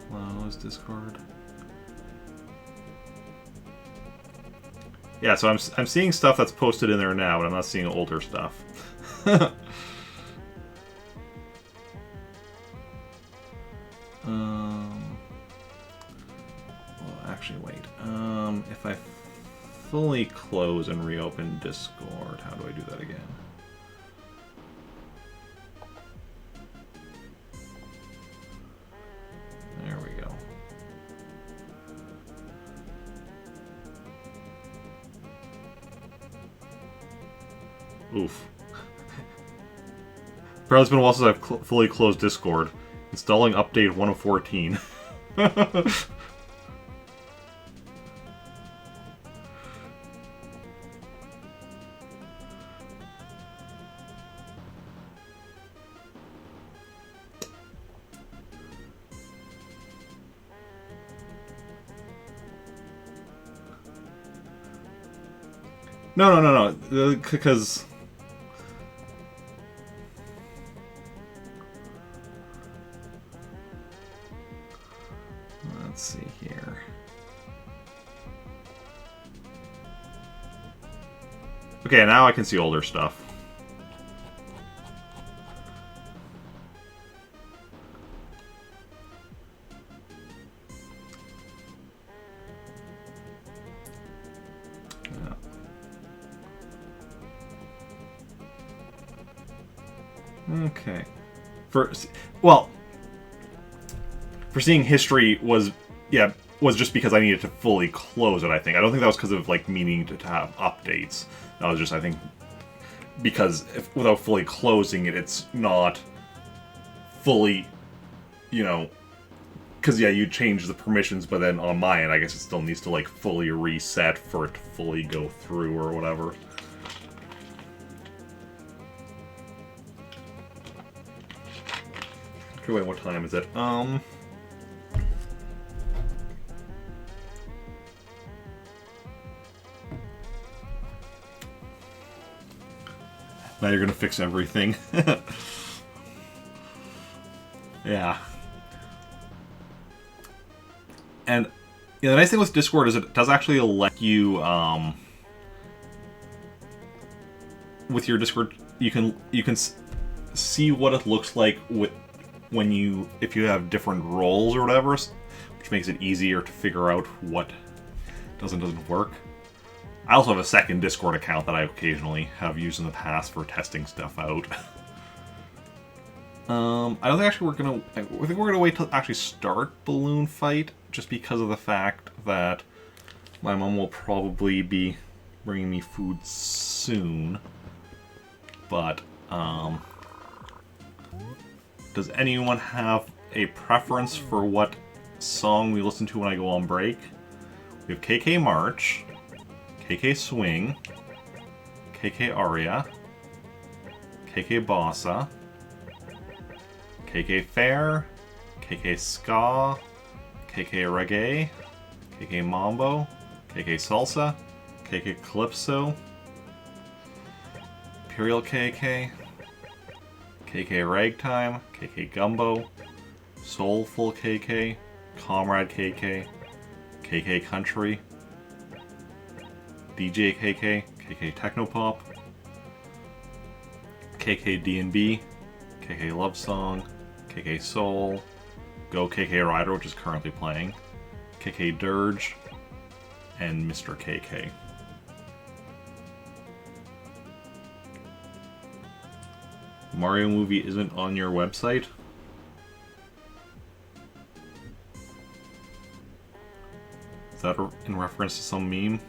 Close Discord. Yeah, so I'm seeing stuff that's posted in there now, but I'm not seeing older stuff. Well, actually, wait. If I fully close and reopen Discord, how do I do that again? There we go. Oof. Apparently it's been a while since I've fully closed Discord. Installing update 1 of 14. No, because... Let's see here. Okay, now I can see older stuff. Okay. For seeing history was just because I needed to fully close it, I think. I don't think that was because of, like, meaning to have updates. That was just, I think, because without fully closing it, it's not fully, you know... Because, yeah, you change the permissions, but then on my end, I guess it still needs to, like, fully reset for it to fully go through or whatever. Okay, wait, what time is it? Now you're gonna fix everything. Yeah. And yeah, the nice thing with Discord is it does actually let you, with your Discord, you can see what it looks like if you have different roles or whatever, which makes it easier to figure out what doesn't work. I also have a second Discord account that I occasionally have used in the past for testing stuff out. I don't think actually I think we're gonna wait till actually start Balloon Fight, just because of the fact that my mom will probably be bringing me food soon. But does anyone have a preference for what song we listen to when I go on break? We have KK March, KK Swing, KK Aria, KK Bossa, KK Fair, KK Ska, KK Reggae, KK Mambo, KK Salsa, KK Calypso, Imperial KK, KK Ragtime, KK Gumbo, Soulful KK, Comrade KK, KK Country, DJ KK, KK Technopop, KK D&B, KK Love Song, KK Soul, Go KK Rider, which is currently playing, KK Dirge, and Mr. KK. Mario movie isn't on your website? Is that in reference to some meme?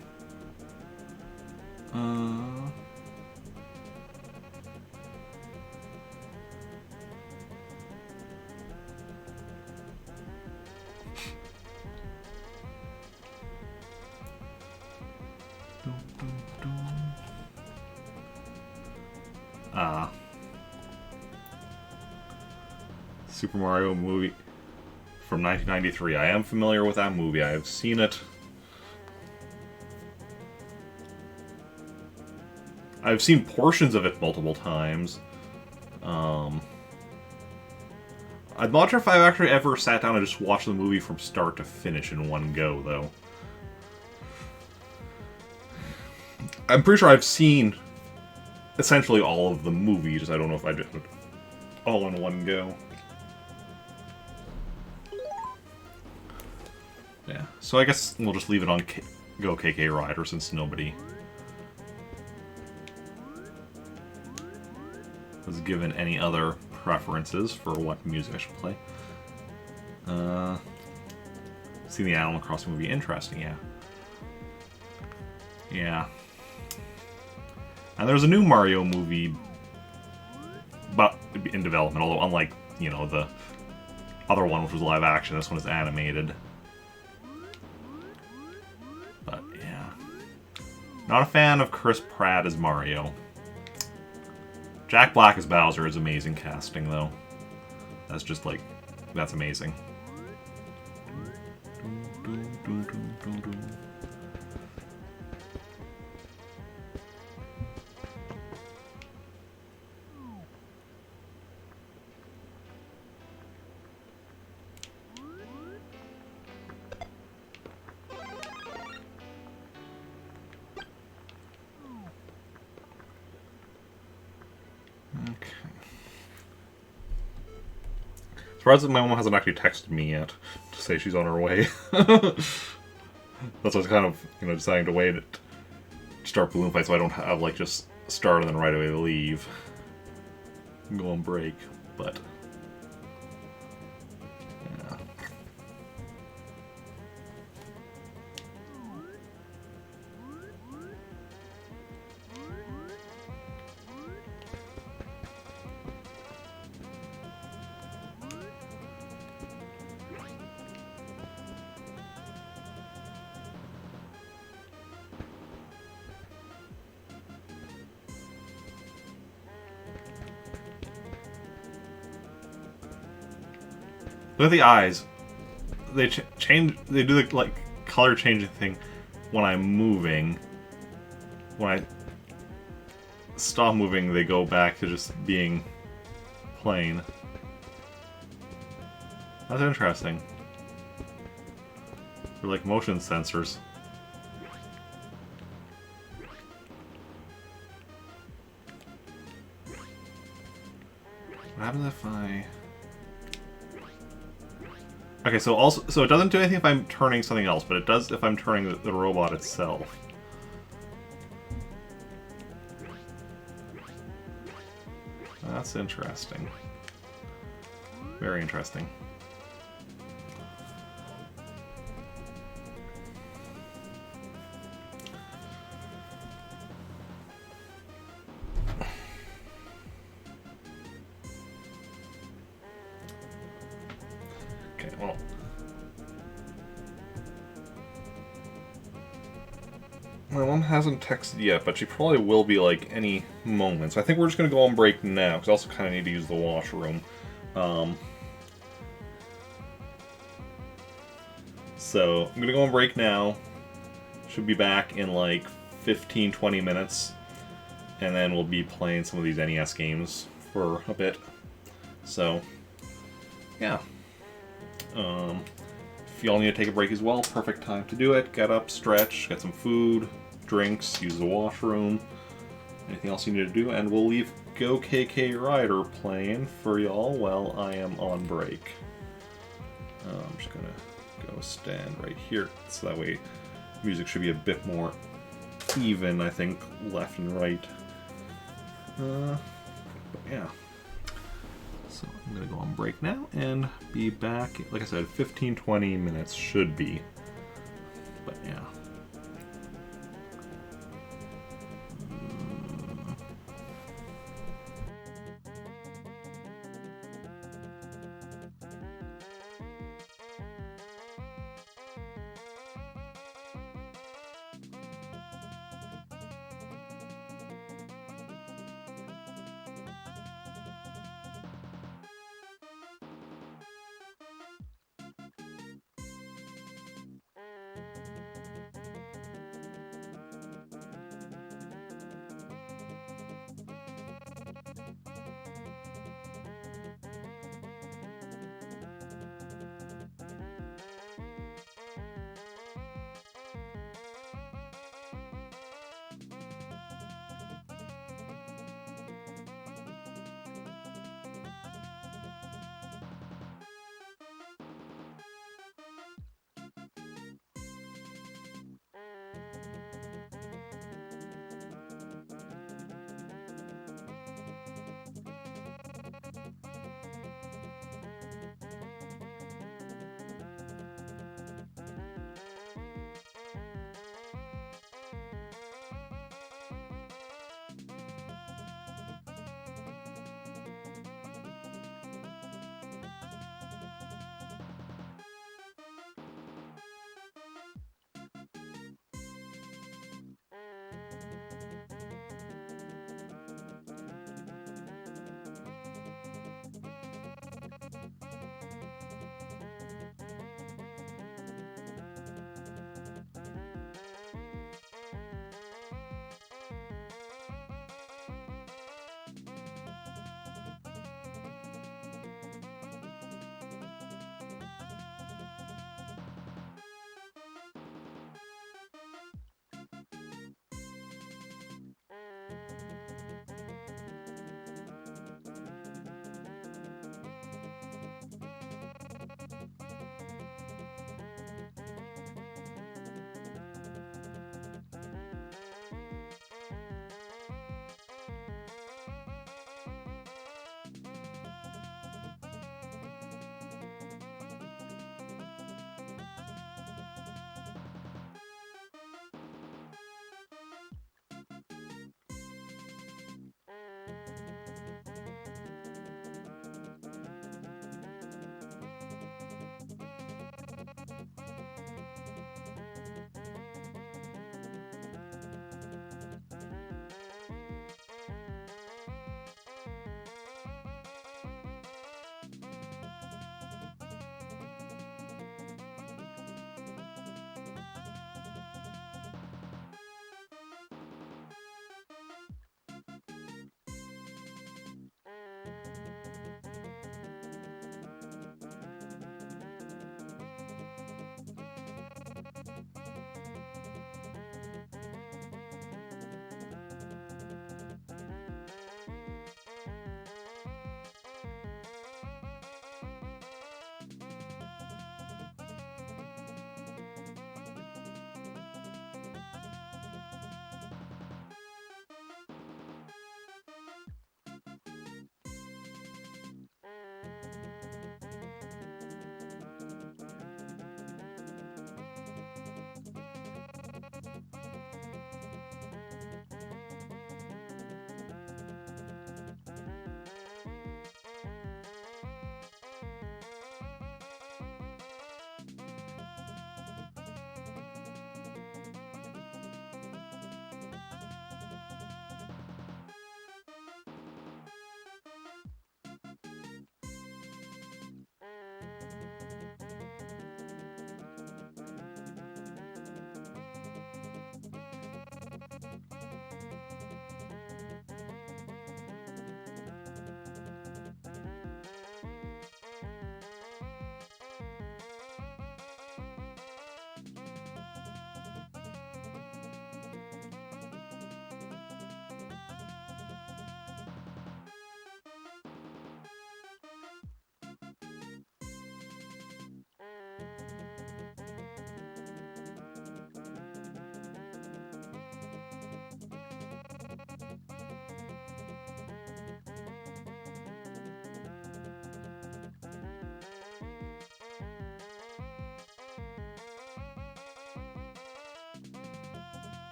Super Mario movie from 1993. I am familiar with that movie. I have seen it. I've seen portions of it multiple times. I'm not sure if I've actually ever sat down and just watched the movie from start to finish in one go, though. I'm pretty sure I've seen essentially all of the movies. I don't know if I did it all in one go. Yeah, so I guess we'll just leave it on Go KK Rider since nobody was given any other preferences for what music I should play. See the Animal Crossing movie. Interesting, yeah. Yeah. And there's a new Mario movie but in development, although unlike, you know, the other one, which was live action, this one is animated. But, yeah. Not a fan of Chris Pratt as Mario. Jack Black as Bowser is amazing casting, though. That's just, like, that's amazing. Surprised that my mom hasn't actually texted me yet to say she's on her way. That's what's kind of, you know, deciding to wait to start Balloon Fight so I don't have, like, just start and then right away leave. Go on break, but... yeah. Look at the eyes. They change. They do the like color changing thing when I'm moving. When I stop moving, they go back to just being plain. That's interesting. They're like motion sensors. What happens if I... Okay, so it doesn't do anything if I'm turning something else, but it does if I'm turning the robot itself. That's interesting. Very interesting. Okay, well. My mom hasn't texted yet, but she probably will be like any moment. So I think we're just going to go on break now, because I also kind of need to use the washroom. So I'm going to go on break now. Should be back in like 15-20 minutes. And then we'll be playing some of these NES games for a bit. So, yeah. If y'all need to take a break as well, perfect time to do it. Get up, stretch, get some food, drinks, use the washroom, anything else you need to do, and we'll leave Go KK Rider playing for y'all while I am on break. I'm just gonna go stand right here, so that way music should be a bit more even, I think, left and right. But yeah. So I'm gonna go on break now and be back, like I said, 15-20 minutes should be. But yeah.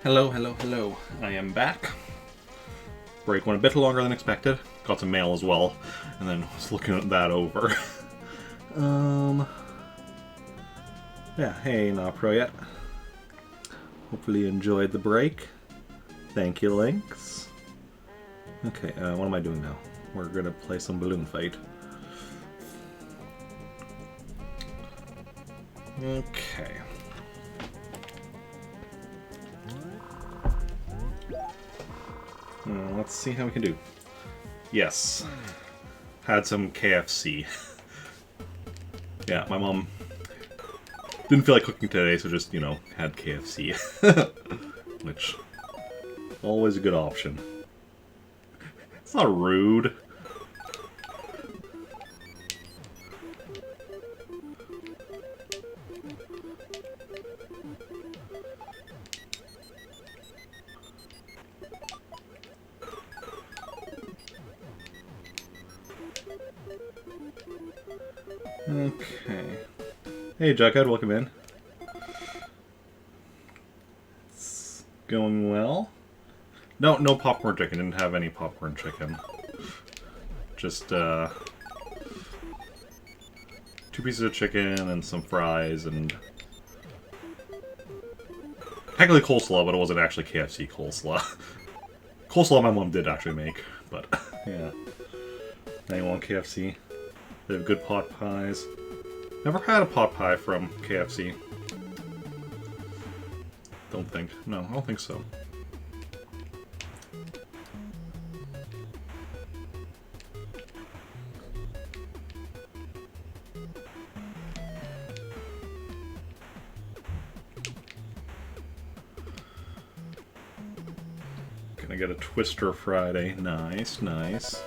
Hello, hello, hello. I am back. Break went a bit longer than expected. Got some mail as well, and then was looking at that over. Yeah, hey, not pro yet. Hopefully you enjoyed the break. Thank you, Lynx. Okay, what am I doing now? We're gonna play some balloon fight. Okay. Let's see how we can do. Yes. Had some KFC. Yeah, my mom didn't feel like cooking today, so just, had KFC. Which, always a good option. It's not rude. Okay. Hey, Jughead, welcome in. It's going well. No popcorn chicken. Didn't have any popcorn chicken. Just, 2 pieces of chicken and some fries and... technically coleslaw, but it wasn't actually KFC coleslaw. Coleslaw my mom did actually make, but, yeah. Now you want KFC? They have good pot pies. Never had a pot pie from KFC. Don't think. No, I don't think so. Gonna get a Twister Friday. Nice, nice.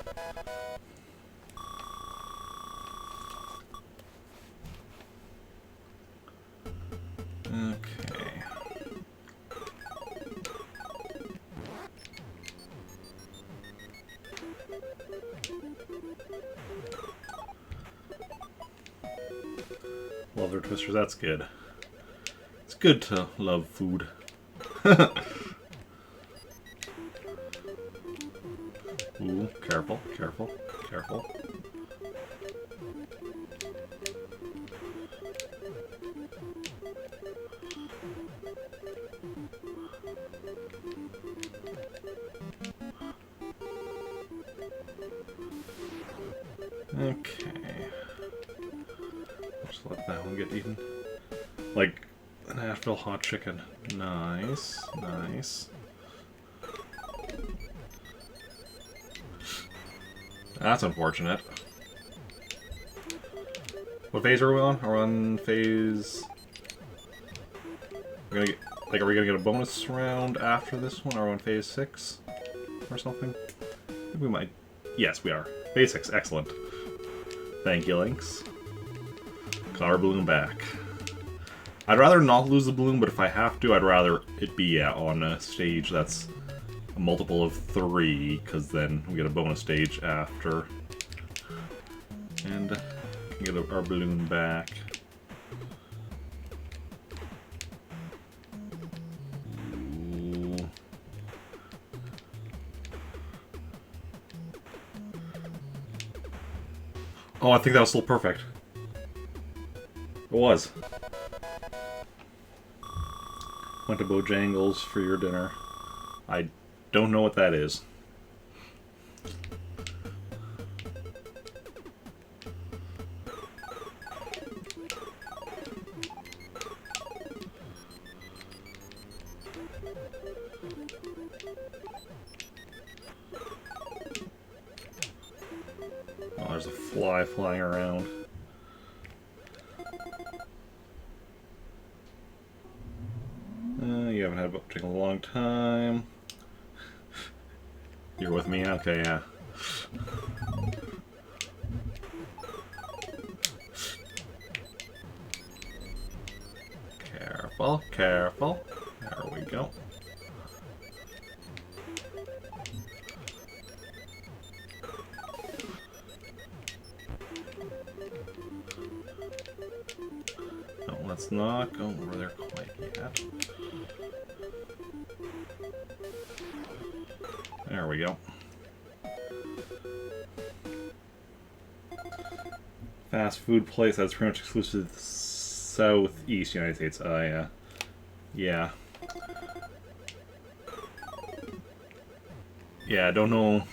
Okay. Love their Twisters, that's good. It's good to love food. Ooh, careful, careful, careful. Okay. Just let that one get eaten. Like an Nashville hot chicken. Nice, nice. That's unfortunate. What phase are we on? Are we on phase... We're gonna get... Like, are we gonna get a bonus round after this one? Are we on phase 6? Or something? I think we might... Yes, we are. Phase 6, excellent. Thank you, Lynx. Got our balloon back. I'd rather not lose the balloon, but if I have to, I'd rather it be on a stage that's a multiple of 3, because then we get a bonus stage after. And get our balloon back. Ooh. Oh, I think that was still perfect. It was. Went to Bojangles for your dinner. I don't know what that is. Oh, there's a fly flying around. You haven't had a chicken in a long time. You're with me? Okay, yeah. Careful, careful. There we go. No, let's not go over there quite yet. There we go. Fast food place that's pretty much exclusive to the Southeast United States. Yeah. Yeah. Yeah, I don't know.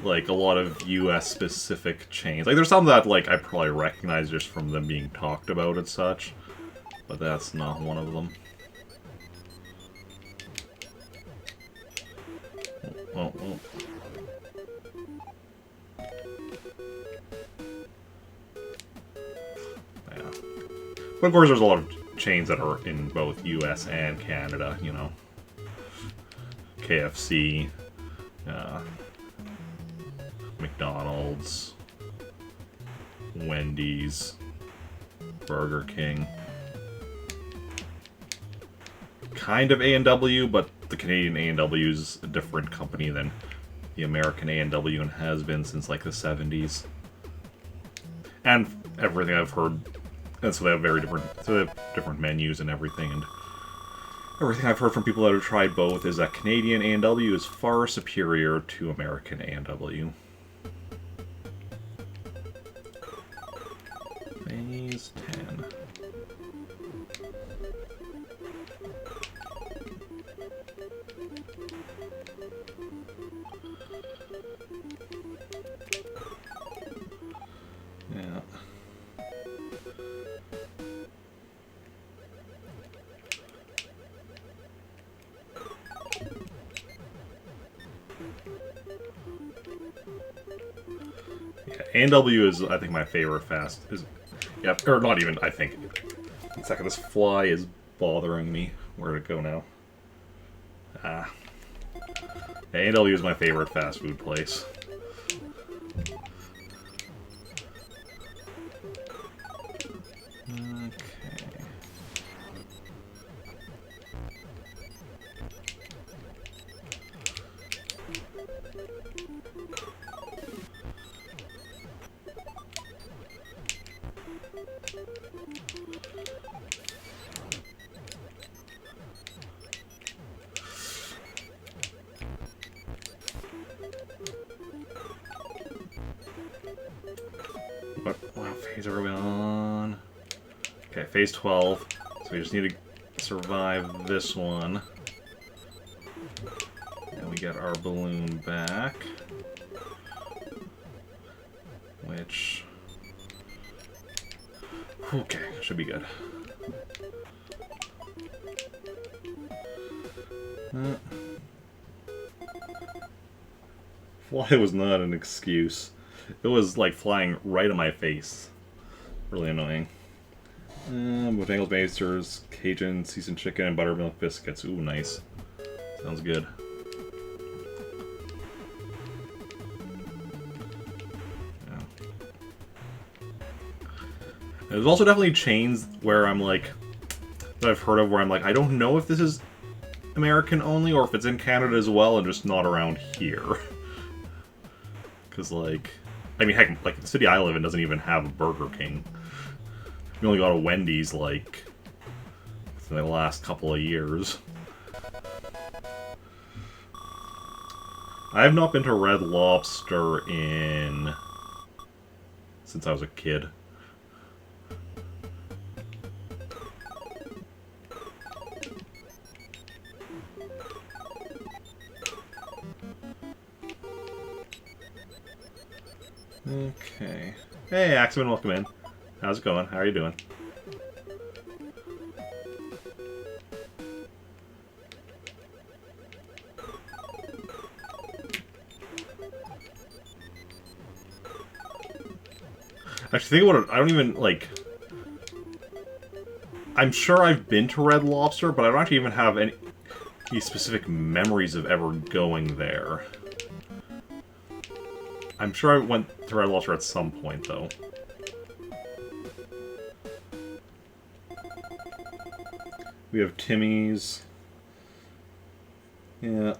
Like, a lot of US-specific chains. Like, there's some that, like, I probably recognize just from them being talked about and such. But that's not one of them. Oh. Yeah. But of course there's a lot of chains that are in both US and Canada, you know. KFC, McDonald's, Wendy's, Burger King. Kind of A&W, but the Canadian A&W is a different company than the American A&W and has been since like the 70s. And everything I've heard, and so they have different menus and everything, and everything I've heard from people that have tried both is that Canadian A&W is far superior to American A&W. Phase 10. Yeah. A&W is, I think, my favorite fast. Yep, or not even, I think. One second, this fly is bothering me. Where'd it go now? Ah. A&W is my favorite fast food place. What phase are we on? Okay, phase 12. So we just need to survive this one. And we get our balloon back. Which... okay, should be good. Fly was not an excuse. It was like flying right in my face. Really annoying. Bojangles Basters, Cajun seasoned chicken, and buttermilk biscuits. Ooh, nice. Sounds good. Yeah. There's also definitely chains where I'm like, that I've heard of where I'm like, I don't know if this is American only or if it's in Canada as well and just not around here. Because, like, I mean, heck, like, the city I live in doesn't even have a Burger King. We only got a Wendy's, like, in the last couple of years. I have not been to Red Lobster since I was a kid. Okay. Hey, Axeman, welcome in. How's it going? How are you doing? Actually, think about it. I don't even, like... I'm sure I've been to Red Lobster, but I don't actually even have any specific memories of ever going there. I'm sure I went to Red Lobster at some point, though. We have Timmy's. Yeah.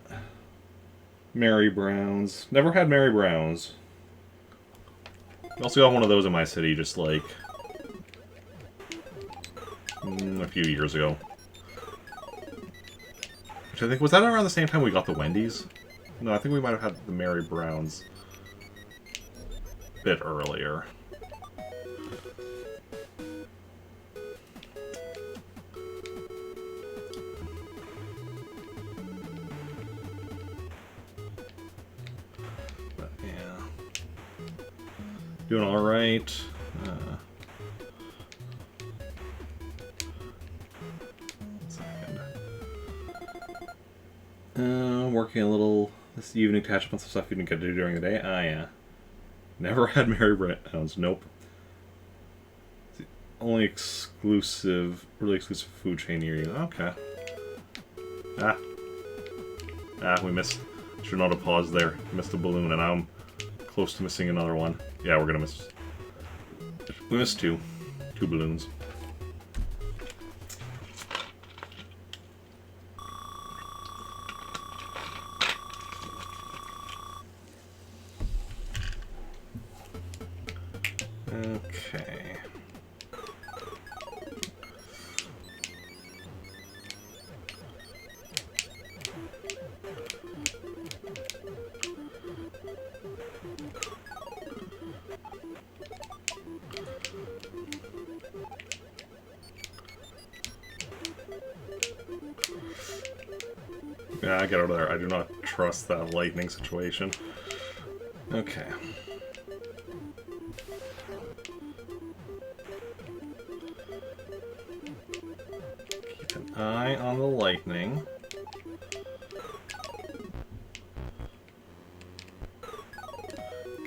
Mary Brown's. Never had Mary Brown's. We also got one of those in my city just, like... a few years ago. Which I think, was that around the same time we got the Wendy's? No, I think we might have had the Mary Brown's a bit earlier. But yeah. Doing alright. Working a little this evening to catch up on some stuff you didn't get to do during the day. Ah, yeah. Never had Mary Brown's. Nope. It's the only exclusive, really exclusive food chain near you. Okay. We missed. Should not have paused there. Missed a balloon, and now I'm close to missing another one. Yeah, we're gonna miss. We missed two. Two balloons. Okay. Yeah, get out of there. I do not trust that lightning situation. Okay. Keep an eye on the lightning.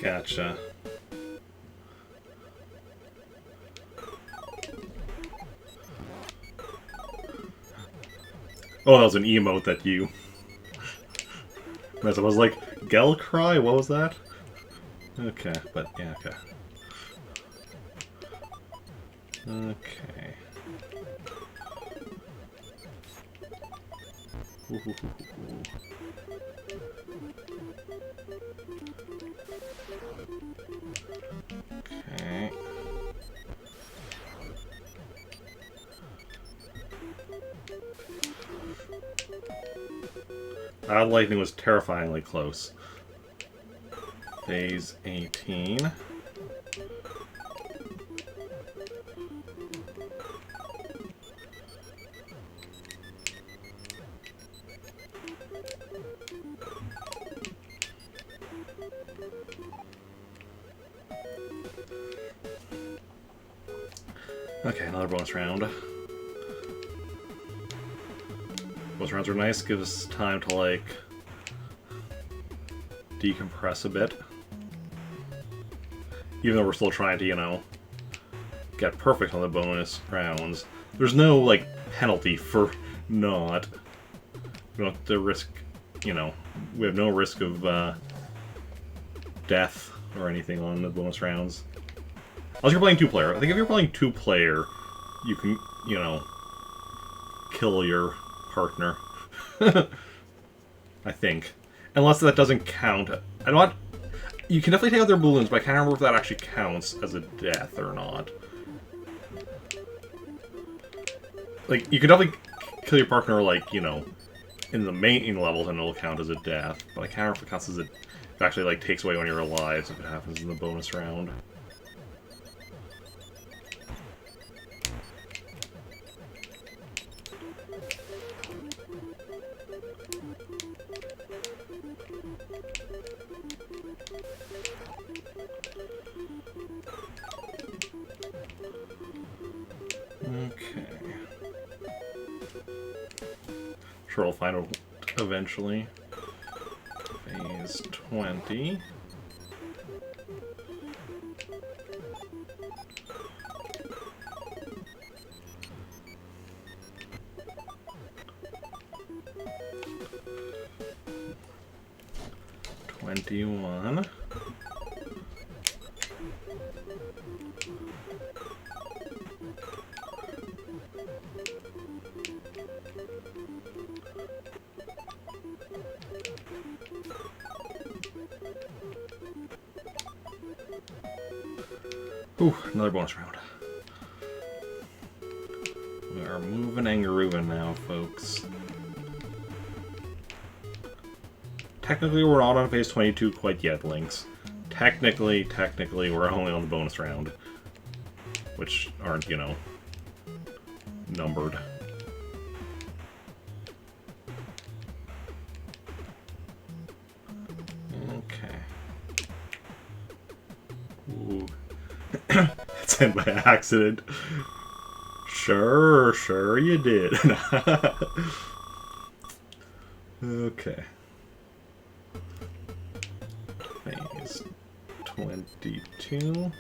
Gotcha. Oh, that was an emote that you... I was like, Gel Cry? What was that? Okay, but yeah, okay. Okay. Okay. That lightning was terrifyingly close. Phase 18. Okay, another bonus round. Bonus rounds are nice, give us time to, like, decompress a bit. Even though we're still trying to, you know, get perfect on the bonus rounds. There's no, like, penalty for not. We don't have to risk, you know, we have no risk of death or anything on the bonus rounds. Unless you're playing two-player. I think if you're playing two-player, you can, you know, kill your partner. I think. Unless that doesn't count. I don't... You can definitely take out their balloons, but I can't remember if that actually counts as a death or not. Like, you can definitely kill your partner, like, you know, in the main levels, and it'll count as a death. But I can't remember if it counts as a... It actually, like, takes away one of your lives if it happens in the bonus round. Okay. Sure, we'll find it eventually. Phase 20. $21. Ooh, another bonus round. We are moving and grooving now, folks. technically we're not on phase 22 quite yet, Lynx. Technically, we're only on the bonus round. Which aren't, you know, numbered. Okay. Ooh. It's in by accident. Sure you did. Okay. Phase 22.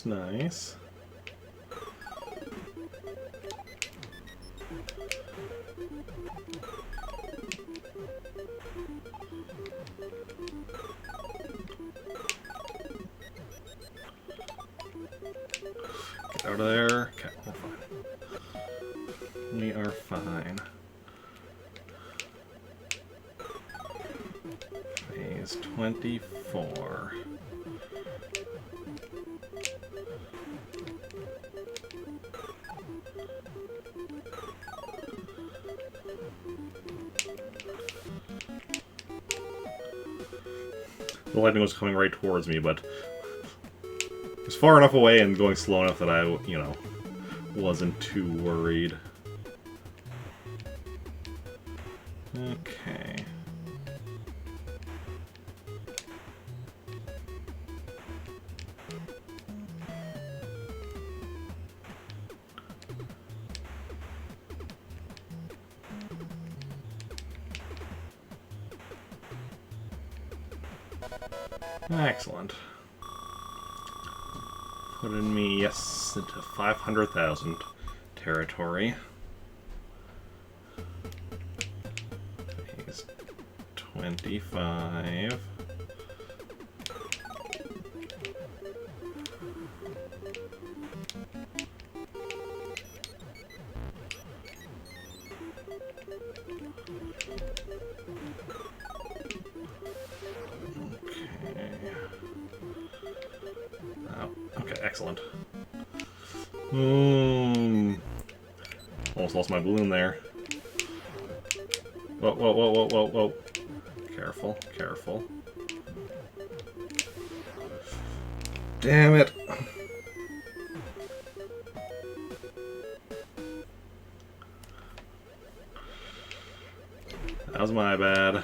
Nice. Get out of there. Okay, we're fine. We are fine. Phase 24. The lightning was coming right towards me, but it was far enough away and going slow enough that I, you know, wasn't too worried. Okay. Excellent. Putting me, yes, into 500,000 territory. Phase 25. Excellent. Almost lost my balloon there. Whoa. Careful. Damn it. That was my bad.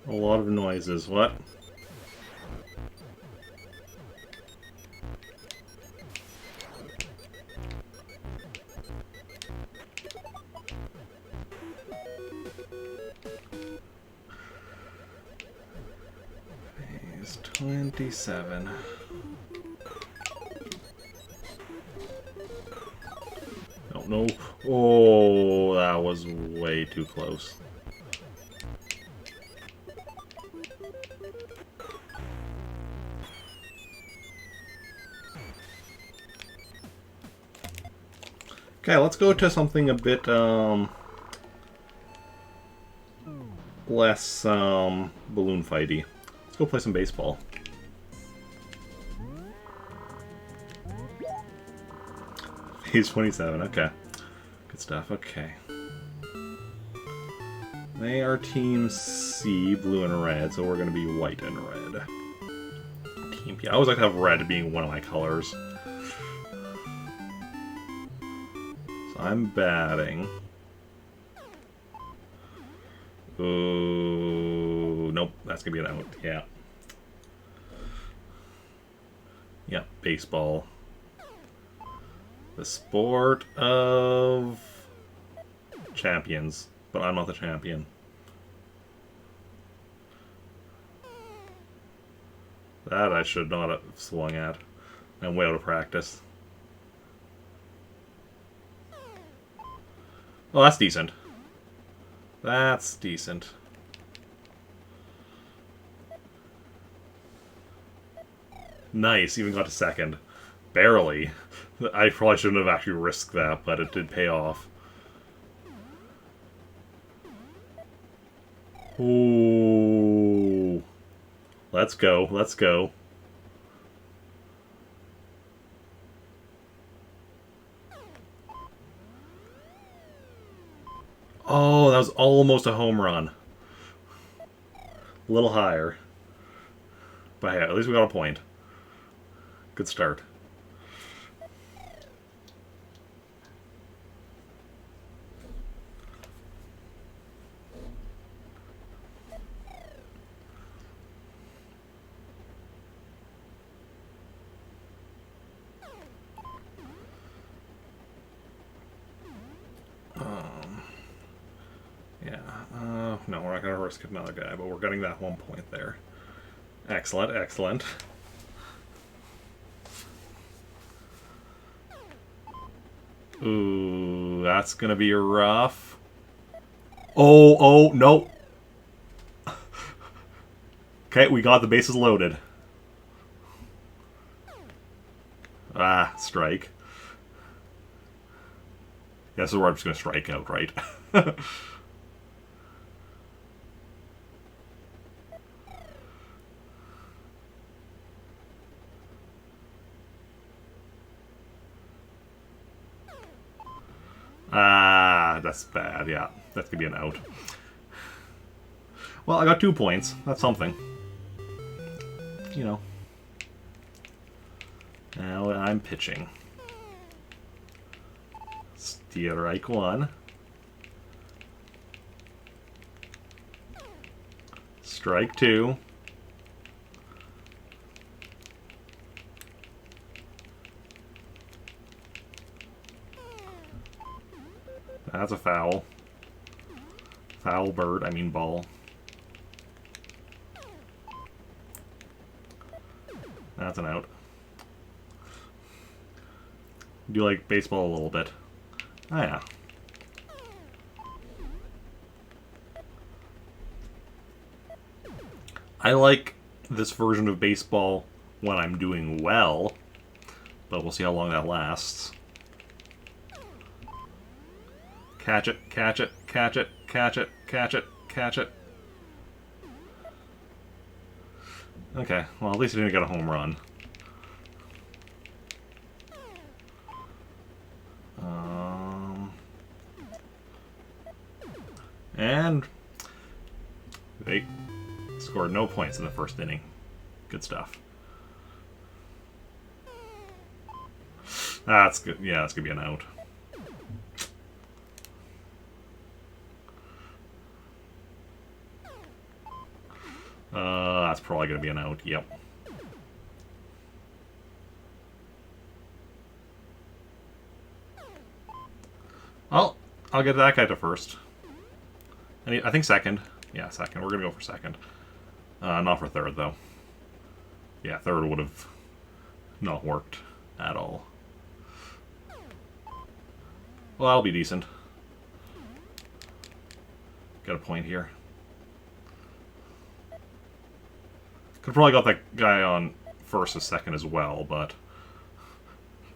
A lot of noises. What? Phase 27. Oh, no. Oh, that was way too close. Okay, let's go to something a bit, less, balloon fighty. Let's go play some baseball. Phase 27, okay. Good stuff, okay. They are Team C, blue and red, so we're gonna be white and red. Team P. I always like to have red being one of my colors. I'm batting. Ooh, nope, that's gonna be an out. Yeah. Yep, baseball. The sport of champions, but I'm not the champion. That I should not have swung at. I'm way out of practice. Oh, that's decent. That's decent. Nice, even got to second. Barely. I probably shouldn't have actually risked that, but it did pay off. Ooh. Let's go, let's go. Oh, that was almost a home run. A little higher. But hey, at least we got a point. Good start. No, we're not going to risk another guy, but we're getting that 1 point there. Excellent, excellent. Ooh, that's going to be rough. Oh, no. Okay, we got the bases loaded. Ah, strike. Yeah, this is where I'm just going to strike out, right? Ah, that's bad, yeah. That could be an out. Well, I got 2 points. That's something. You know. Now I'm pitching. Strike 1. Strike 2. That's a foul. Foul bird, I mean ball. That's an out. Do you like baseball a little bit? Oh yeah. I like this version of baseball when I'm doing well, but we'll see how long that lasts. Catch it, catch it, catch it, catch it, catch it, catch it. Okay, well, at least I didn't get a home run. And they scored no points in the first inning. Good stuff. That's good. Yeah, that's gonna be an out. That's probably gonna be an out. Yep. Well, I'll get that guy to first. I think second. Yeah, second. We're gonna go for second. Not for third, though. Yeah, third would have not worked at all. Well, that'll be decent. Got a point here. Could probably got that guy on first or second as well, but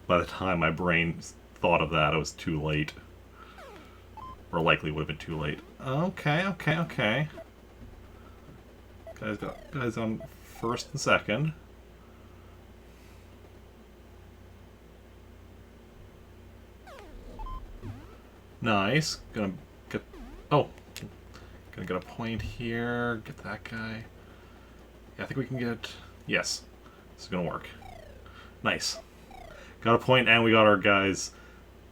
by the time my brain thought of that, it was too late. Or likely would have been too late. Okay, okay, okay. Guys on first and second. Nice. Gonna get... Oh. Gonna get a point here. Get that guy. Yeah, I think we can get... Yes. This is gonna work. Nice. Got a point, and we got our guys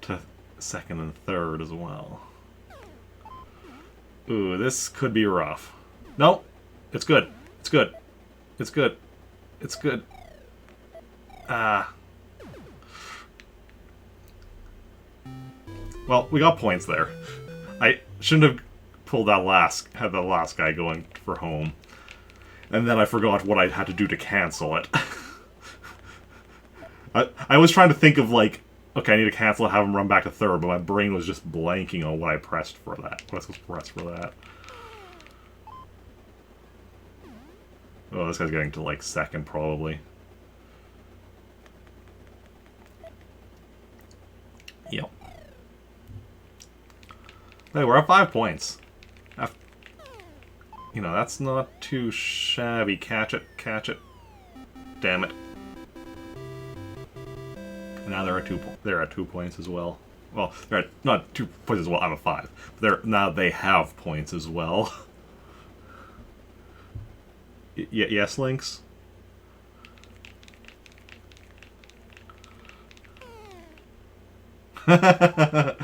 to second and third as well. Ooh, this could be rough. No! It's good. It's good. It's good. It's good. Ah. Well, we got points there. I shouldn't have had the last guy going for home. And then I forgot what I had to do to cancel it. I was trying to think of, like, okay, I need to cancel it, have him run back to third, but my brain was just blanking on what I pressed for that. What I was supposed to press for that. Oh, this guy's getting to, like, second, probably. Yep. Hey, we're at 5 points. You know, that's not too shabby. Catch it, catch it. Damn it. Now they're at 2 points as well. Well, they're at not 2 points as well. I'm at 5. Now they have points as well. Yes, Lynx? I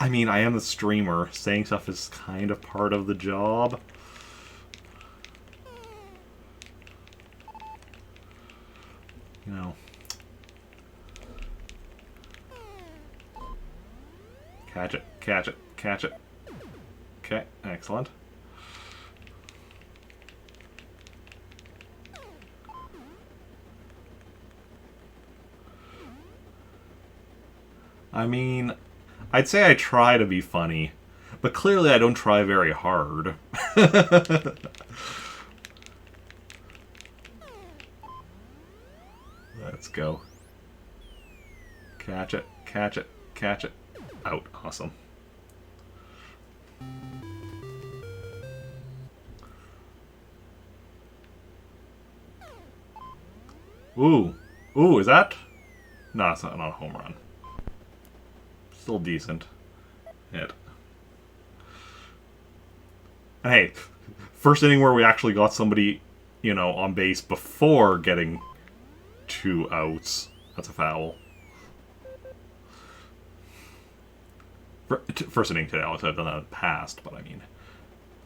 mean, I am the streamer. Saying stuff is kind of part of the job. You know. Catch it, catch it, catch it. Okay, excellent. I mean, I'd say I try to be funny, but clearly I don't try very hard. Let's go. Catch it, catch it, catch it. Out. Awesome. Ooh. Ooh, is that? No, it's not a home run. Still decent. Hit. And hey, first inning where we actually got somebody, you know, on base before getting 2 outs. That's a foul. First inning today, I would have done that in the past, but I mean,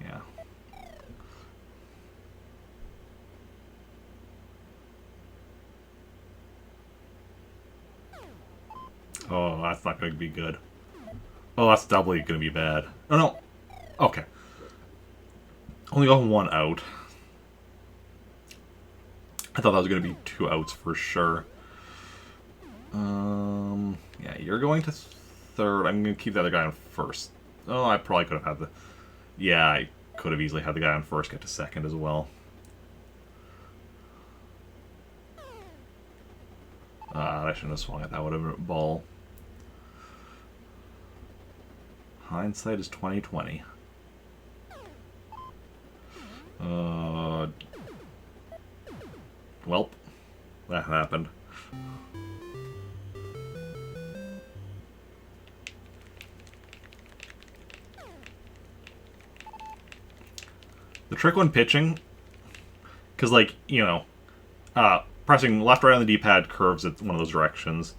yeah. Oh, that's not going to be good. Oh, that's doubly going to be bad. Oh, no. Okay. Only got 1 out. I thought that was going to be 2 outs for sure. Yeah, you're going to third. I'm going to keep the other guy on first. Oh, I probably could have had the... Yeah, I could have easily had the guy on first get to second as well. I shouldn't have swung it. That would have been a ball. Hindsight is 20/20. Welp. That happened. The trick when pitching, because, like, you know, pressing left, right on the D-pad curves at one of those directions.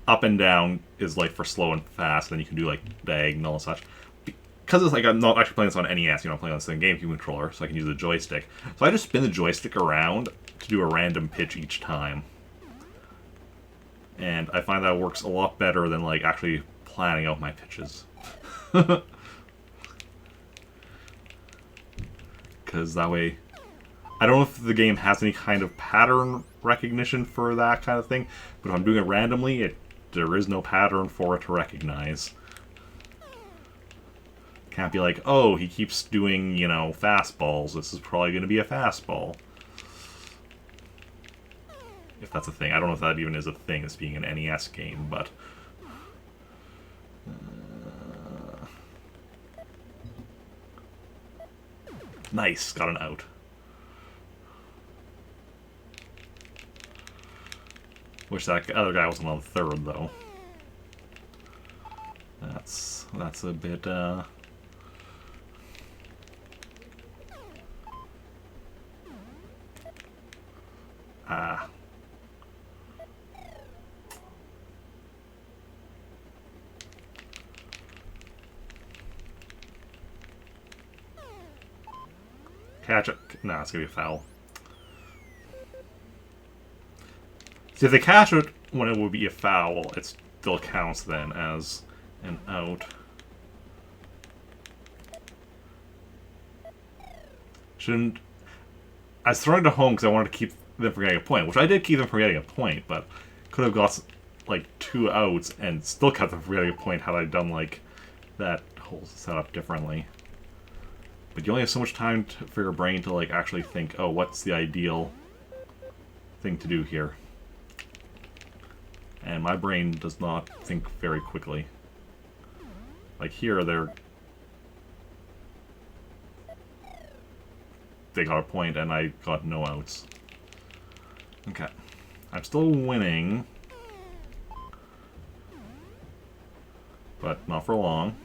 Up and down is, like, for slow and fast, and then you can do, like, diagonal and such. Because it's like I'm not actually playing this on NES, you know, I'm playing on this thing GameCube controller, so I can use the joystick. So I just spin the joystick around to do a random pitch each time. And I find that works a lot better than, like, actually planning out my pitches. Because that way... I don't know if the game has any kind of pattern recognition for that kind of thing, but if I'm doing it randomly, there is no pattern for it to recognize. Can't be like, oh, he keeps doing, you know, fastballs. This is probably going to be a fastball. If that's a thing. I don't know if that even is a thing, as being an NES game, but... Nice, got an out. Wish that other guy wasn't on third, though. That's a bit, Catch it. Nah, it's gonna be a foul. See, if they catch it when it would be a foul, it still counts then as an out. Shouldn't... I was throwing it home because I wanted to keep them from getting a point, which I did keep them from getting a point, but could have got, like, 2 outs and still kept them from getting a point had I done, like, that whole setup differently. But you only have so much time for your brain to, like, actually think, oh, what's the ideal thing to do here? And my brain does not think very quickly. Like here, they got a point and I got no outs. Okay. I'm still winning. But not for long.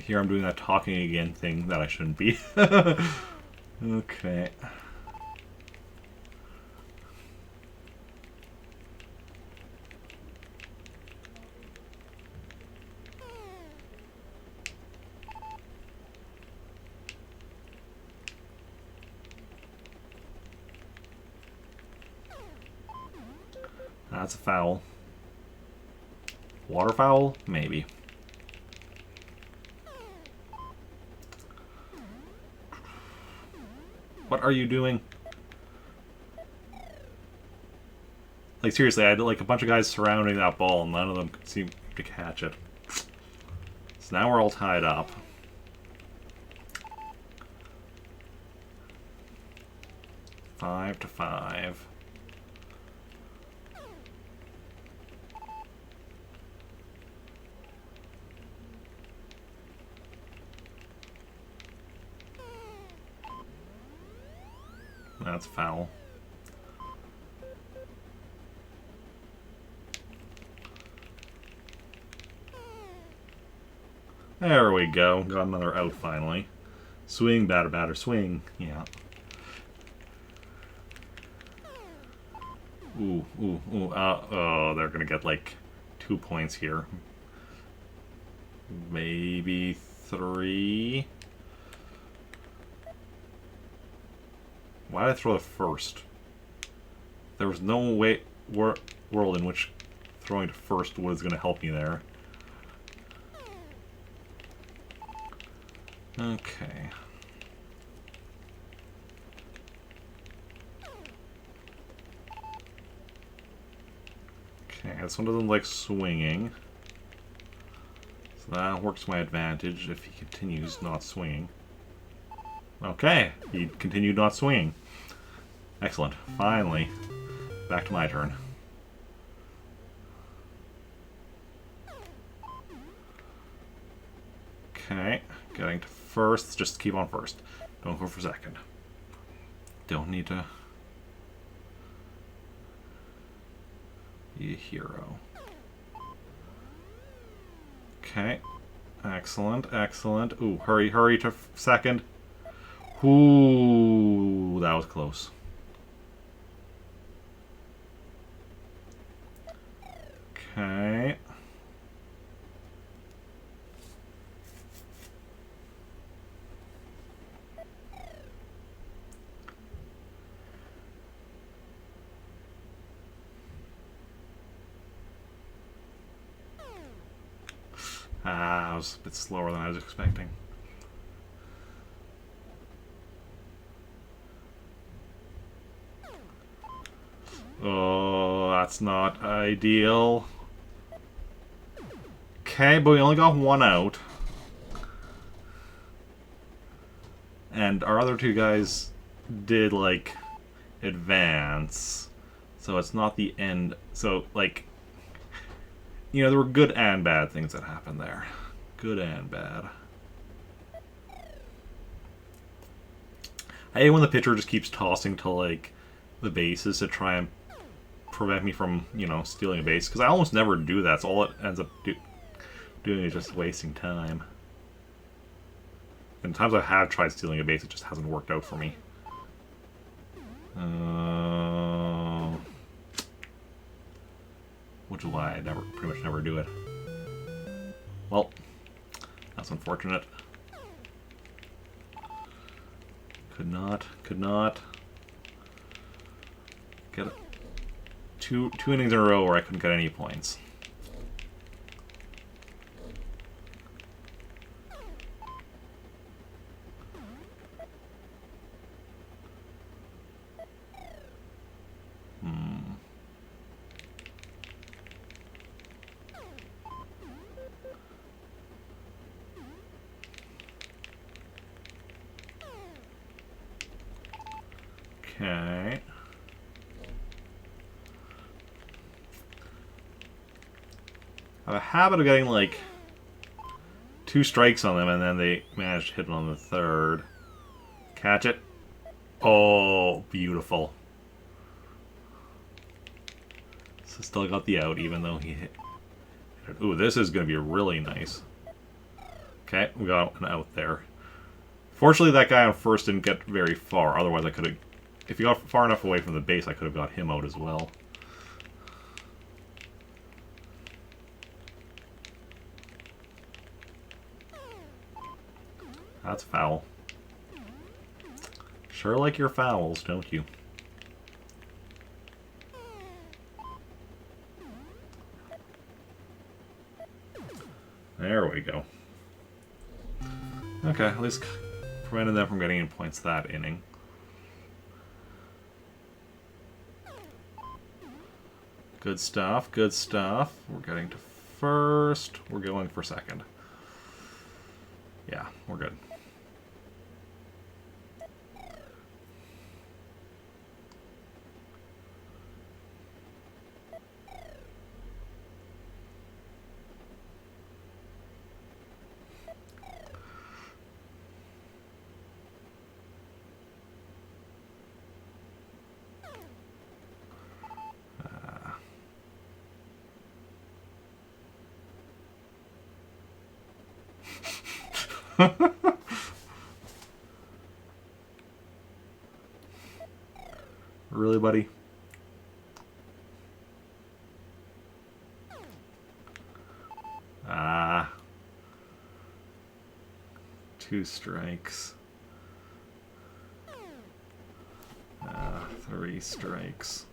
Here I'm doing that talking again thing that I shouldn't be. Okay. That's a foul. Waterfowl? Maybe. What are you doing? Like, seriously, I had like a bunch of guys surrounding that ball and none of them could seem to catch it. So now we're all tied up. Five to 5. That's foul. There we go. Got another out finally. Swing, batter, batter, swing. Yeah. Ooh, ooh, ooh. Oh, they're gonna get like 2 points here. Maybe 3. Why did I throw it first? There was no way world in which throwing to first was going to help me there. Okay. Okay, this one doesn't like swinging. So that works to my advantage if he continues not swinging. Okay, he continued not swinging. Excellent. Finally, back to my turn. Okay, getting to first. Just keep on first. Don't go for second. Don't need to be a hero. Okay. Excellent, excellent. Ooh, hurry, hurry to second. Ooh, that was close. Okay. Ah, I was a bit slower than I was expecting. Oh, that's not ideal. Okay, but we only got 1 out. And our other 2 guys did, like, advance. So it's not the end. So, like, you know, there were good and bad things that happened there. Good and bad. I hate when the pitcher just keeps tossing to, like, the bases to try and prevent me from, you know, stealing a base. Because I almost never do that, so all it ends up doing is just wasting time. And times I have tried stealing a base, it just hasn't worked out for me. Which is why I pretty much never do it. Well, that's unfortunate. Could not get it. Two innings in a row where I couldn't get any points. Okay. I have a habit of getting like 2 strikes on them and then they manage to hit on the 3rd. Catch it. Oh, beautiful. So still got the out even though he hit. Ooh, this is going to be really nice. Okay, we got an out there. Fortunately, that guy on first didn't get very far. Otherwise, I could have... If he got far enough away from the base, I could have got him out as well. That's foul. Sure like your fouls, don't you? There we go. Okay, at least prevented them from getting any points that inning. Good stuff, good stuff. We're getting to first. We're going for second. Yeah, we're good. Really, buddy? Ah. 2 strikes. 3 strikes.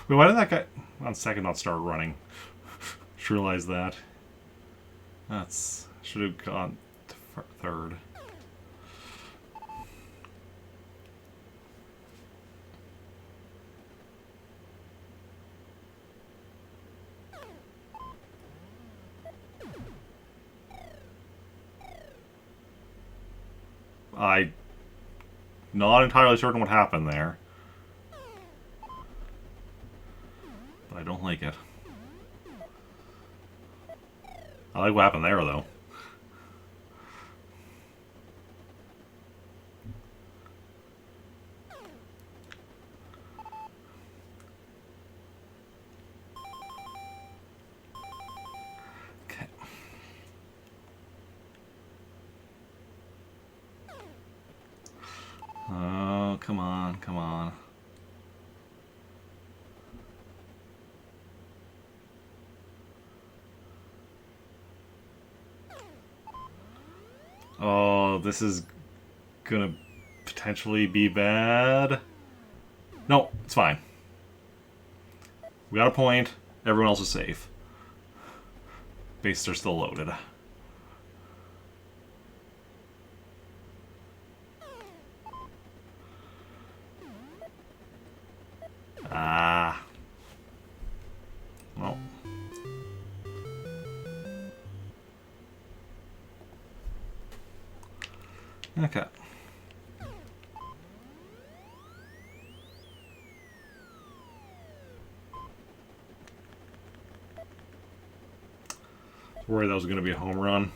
Wait, why did that guy on second not start running? Just realized that. That's... should have gone to third. I'm not entirely certain what happened there. But I don't like it. I like what happened there, though. Okay. Oh, come on, come on. Oh, this is gonna potentially be bad. No, it's fine. We got a point. Everyone else is safe. Bases are still loaded. Ah. Well. Okay. Worried that was going to be a home run.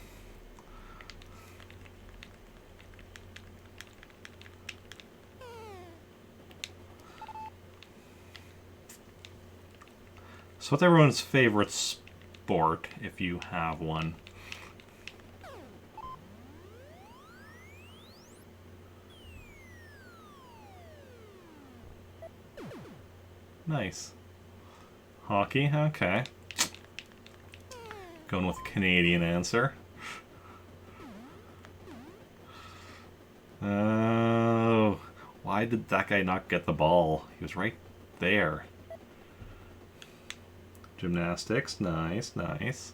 So what's everyone's favorite sport, if you have one? Nice. Hockey? Okay. Going with a Canadian answer. Why did that guy not get the ball? He was right there. Gymnastics, nice, nice.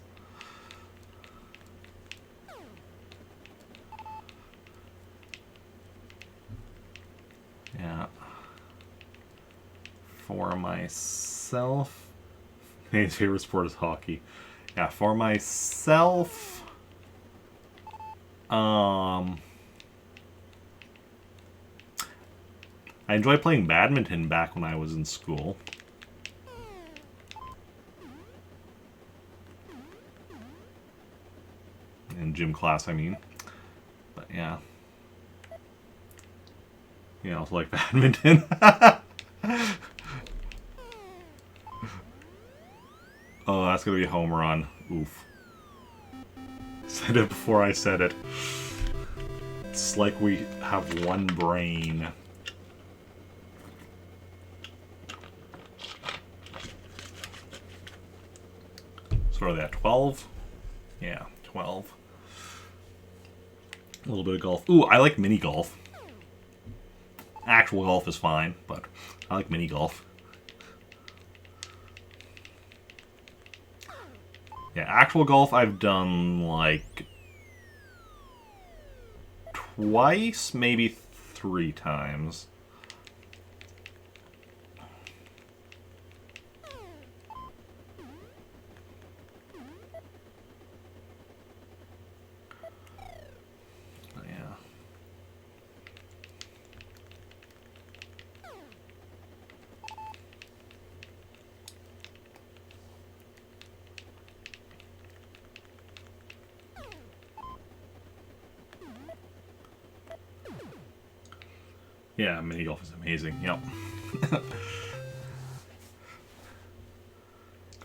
Yeah. For myself, his favorite sport is hockey. Yeah, for myself, I enjoyed playing badminton back when I was in school. In gym class, I mean. But yeah. Yeah, I also like badminton. Oh, that's gonna be a home run. Oof. Said it before I said it. It's like we have one brain. So what are they at? 12? Yeah, 12. A little bit of golf. Ooh, I like mini golf. Actual golf is fine, but I like mini golf. Yeah, actual golf I've done like twice, maybe 3 times. Yeah. Yeah, mini golf is amazing. Yep.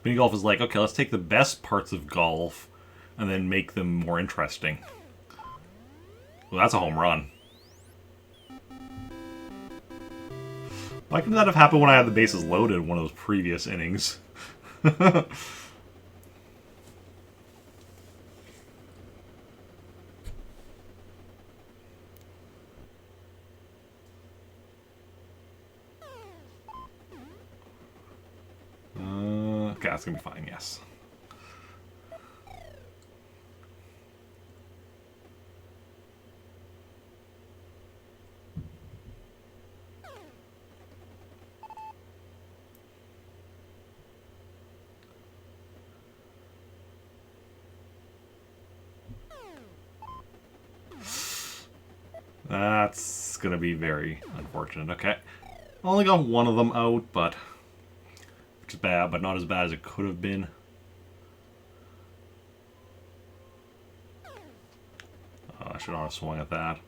Mini golf is like, okay, let's take the best parts of golf and then make them more interesting. Well, that's a home run. Why couldn't that have happened when I had the bases loaded in one of those previous innings? Okay, that's gonna be fine, yes. That's gonna be very unfortunate. Okay. Only got one of them out, but... which is bad, but not as bad as it could have been. Oh, I should not have swung at that.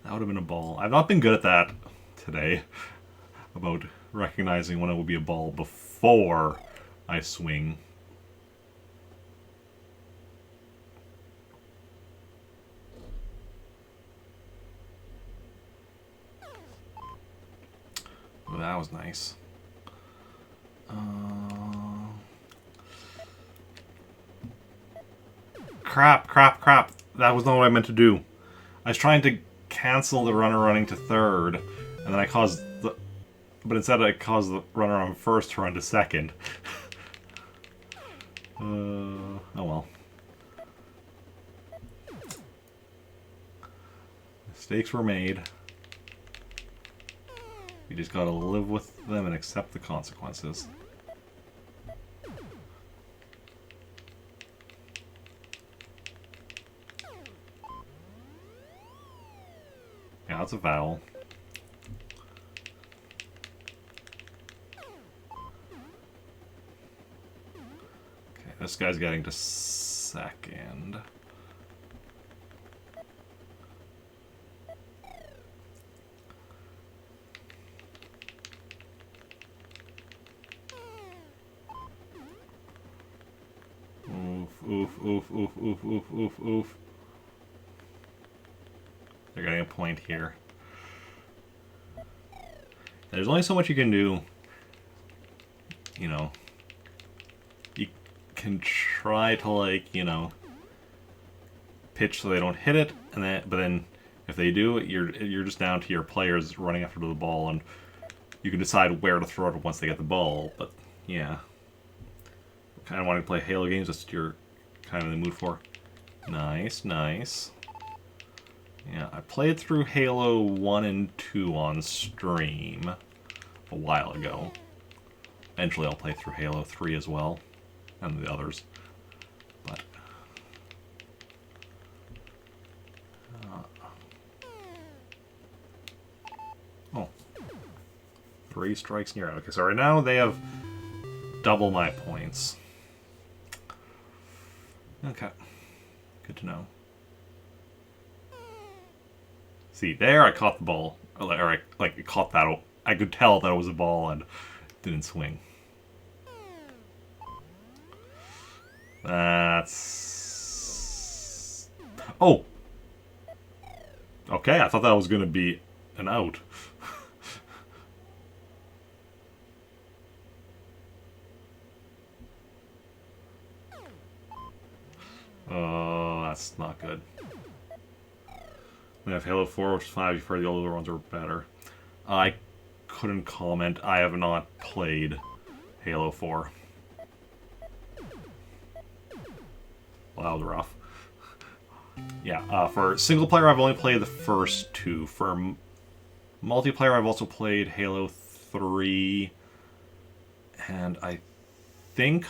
That would have been a ball. I've not been good at that today. About recognizing when it would be a ball before I swing. Oh, that was nice. Crap, crap, crap. That was not what I meant to do. I was trying to cancel the runner running to third, and then I caused the... but instead I caused the runner on first to run to second. Oh well. Mistakes were made. You just gotta live with them and accept the consequences. Yeah, that's a foul. Okay, this guy's getting to second. Oof, oof, oof, oof, oof, oof, oof. They're getting a point here. There's only so much you can do. You know. You can try to, like, you know, pitch so they don't hit it, and then, but then If they do, you're just down to your players running after the ball, and you can decide where to throw it once they get the ball. But yeah, kind of wanting to play Halo games. That's what you're kind of in the mood for. Nice, nice. Yeah, I played through Halo 1 and 2 on stream a while ago. Eventually I'll play through Halo 3 as well, and the others. But oh, 3 strikes in a row. Okay, so right now they have double my points. Okay, good to know. See, there I caught the ball, or I caught that. I could tell that it was a ball and didn't swing. That's... Oh! Okay, I thought that was going to be an out. Oh, that's not good. We have Halo 4, which is 5. You've heard the older ones are better. I couldn't comment. I have not played Halo 4. Well, that was rough. Yeah, for single player, I've only played the first 2. For multiplayer, I've also played Halo 3, and I think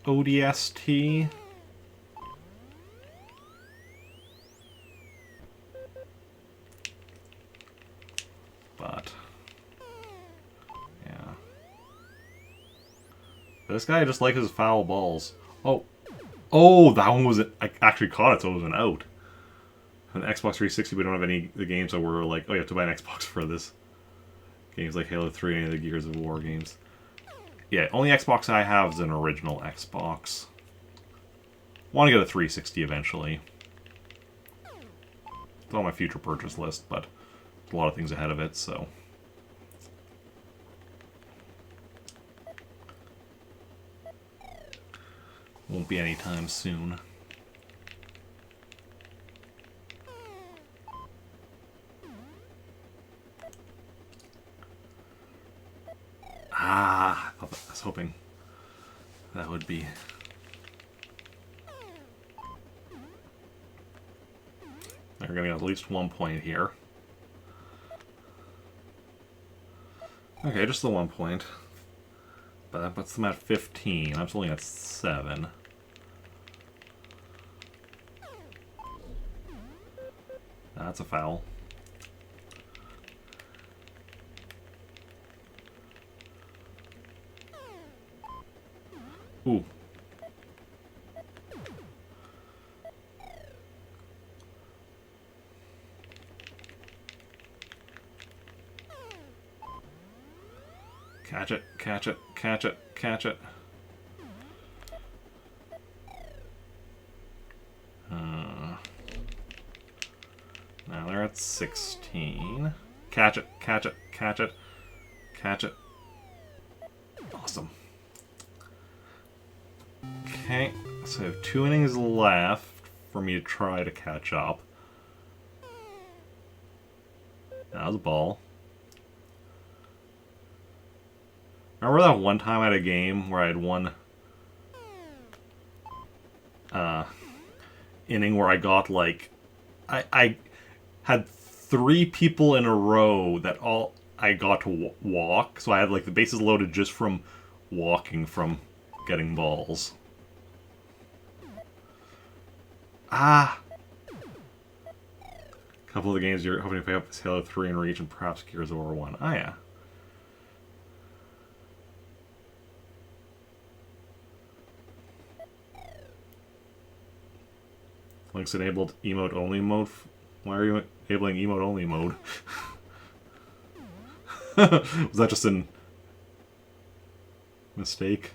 ODST. But yeah, this guy just likes his foul balls. Oh, that one was... I actually caught it, so it was an out. On Xbox 360, we don't have any the games that were like, oh, you have to buy an Xbox for this. Games like Halo 3 and any of the Gears of War games. Yeah, only Xbox I have is an original Xbox. Want to get a 360 eventually. It's on my future purchase list, but a lot of things ahead of it, so... Won't be anytime soon. Ah, I was hoping that would be... They're gonna get at least 1 point here. Okay, just the 1 point. But that puts them at 15. I'm still only at 7. That's a foul. Ooh. Catch it, catch it, catch it, catch it. Now they're at 16. Catch it, catch it, catch it, catch it. Awesome. Okay, so I have 2 innings left for me to try to catch up. That was a ball. Remember that one time I had a game where I had one inning where I got like... I had 3 people in a row that all I got to walk, so I had like the bases loaded just from walking from getting balls. Ah! A couple of the games you're hoping to pick up is Halo 3 and Reach and perhaps Gears of War 1. Ah, yeah. Link's enabled emote only mode. Why are you enabling emote only mode? Was that just a mistake?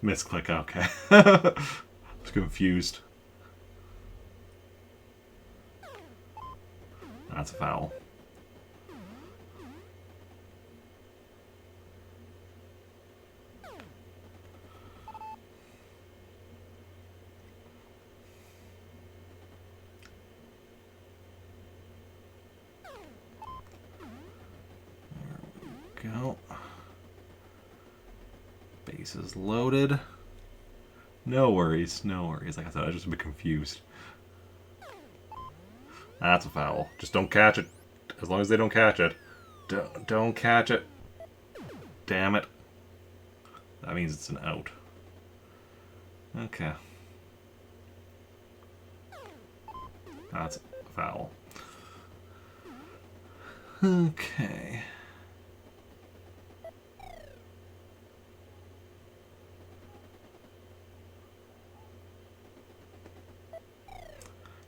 Misclick, okay. I was confused. That's a foul. go. Base is loaded. No worries, no worries. Like I said, I was just a bit confused. That's a foul. Just don't catch it. As long as they don't catch it. Don't catch it. Damn it. That means it's an out. Okay. That's a foul. Okay.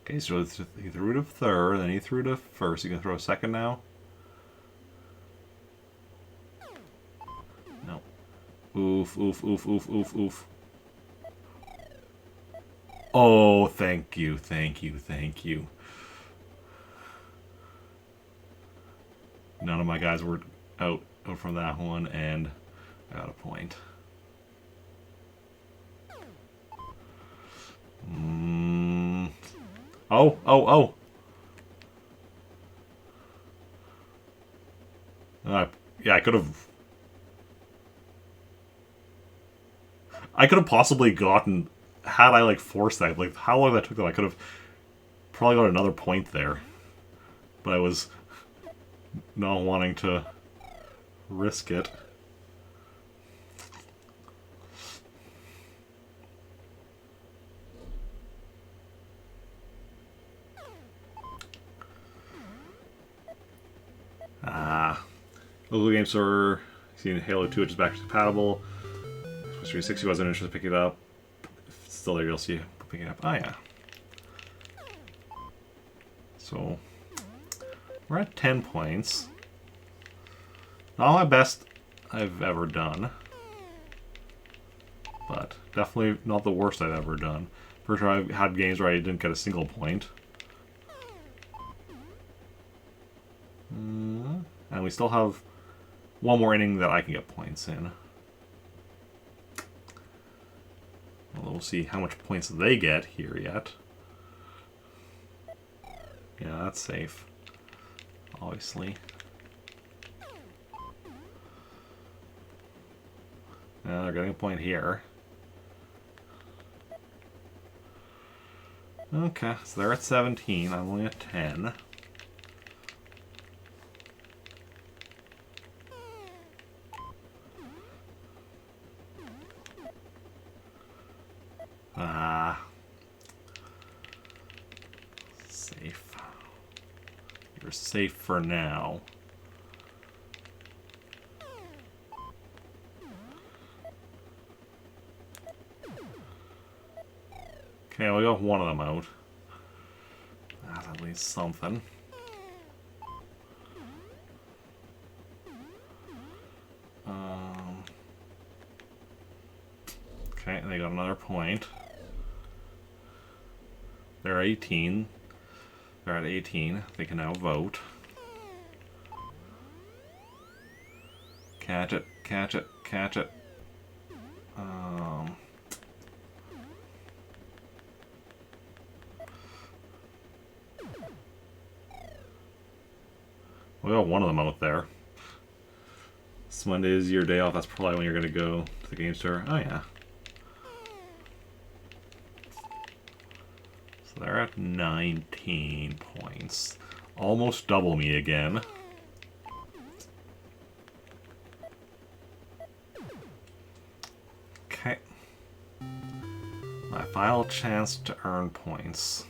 Okay, so he threw to third, then he threw to first. You can throw a second now? No. Oof, oof, oof, oof, oof, oof. Oh, thank you, thank you, thank you. None of my guys were out from that one, and I got a point. Oh, oh, oh! Yeah, I could have... I could have possibly gotten... Had I, like, forced that, like, how long that took them, I could have probably got another point there. But I was not wanting to risk it. Local game store, seeing Halo 2, which is back compatible. Supposed to be 60, wasn't interested in picking it up. If it's still there, you'll see picking it up. Oh, yeah. So, we're at 10 points. Not my best I've ever done. But definitely not the worst I've ever done. For sure, I've had games where I didn't get a single point. And we still have one more inning that I can get points in. Well, we'll see how much points they get here yet. Yeah, that's safe. Obviously. Yeah, they're getting a point here. Okay, so they're at 17. I'm only at 10. Safe. You're safe for now. Okay, we got one of them out. That's at least something. Okay, they got another point. They're 18. They're at 18. They can now vote. Catch it, catch it, catch it. We got one of them out there. This Monday is your day off. That's probably when you're going to go to the game store. Oh, yeah. So they're at 19 points. Almost double me again. Okay. My final chance to earn points.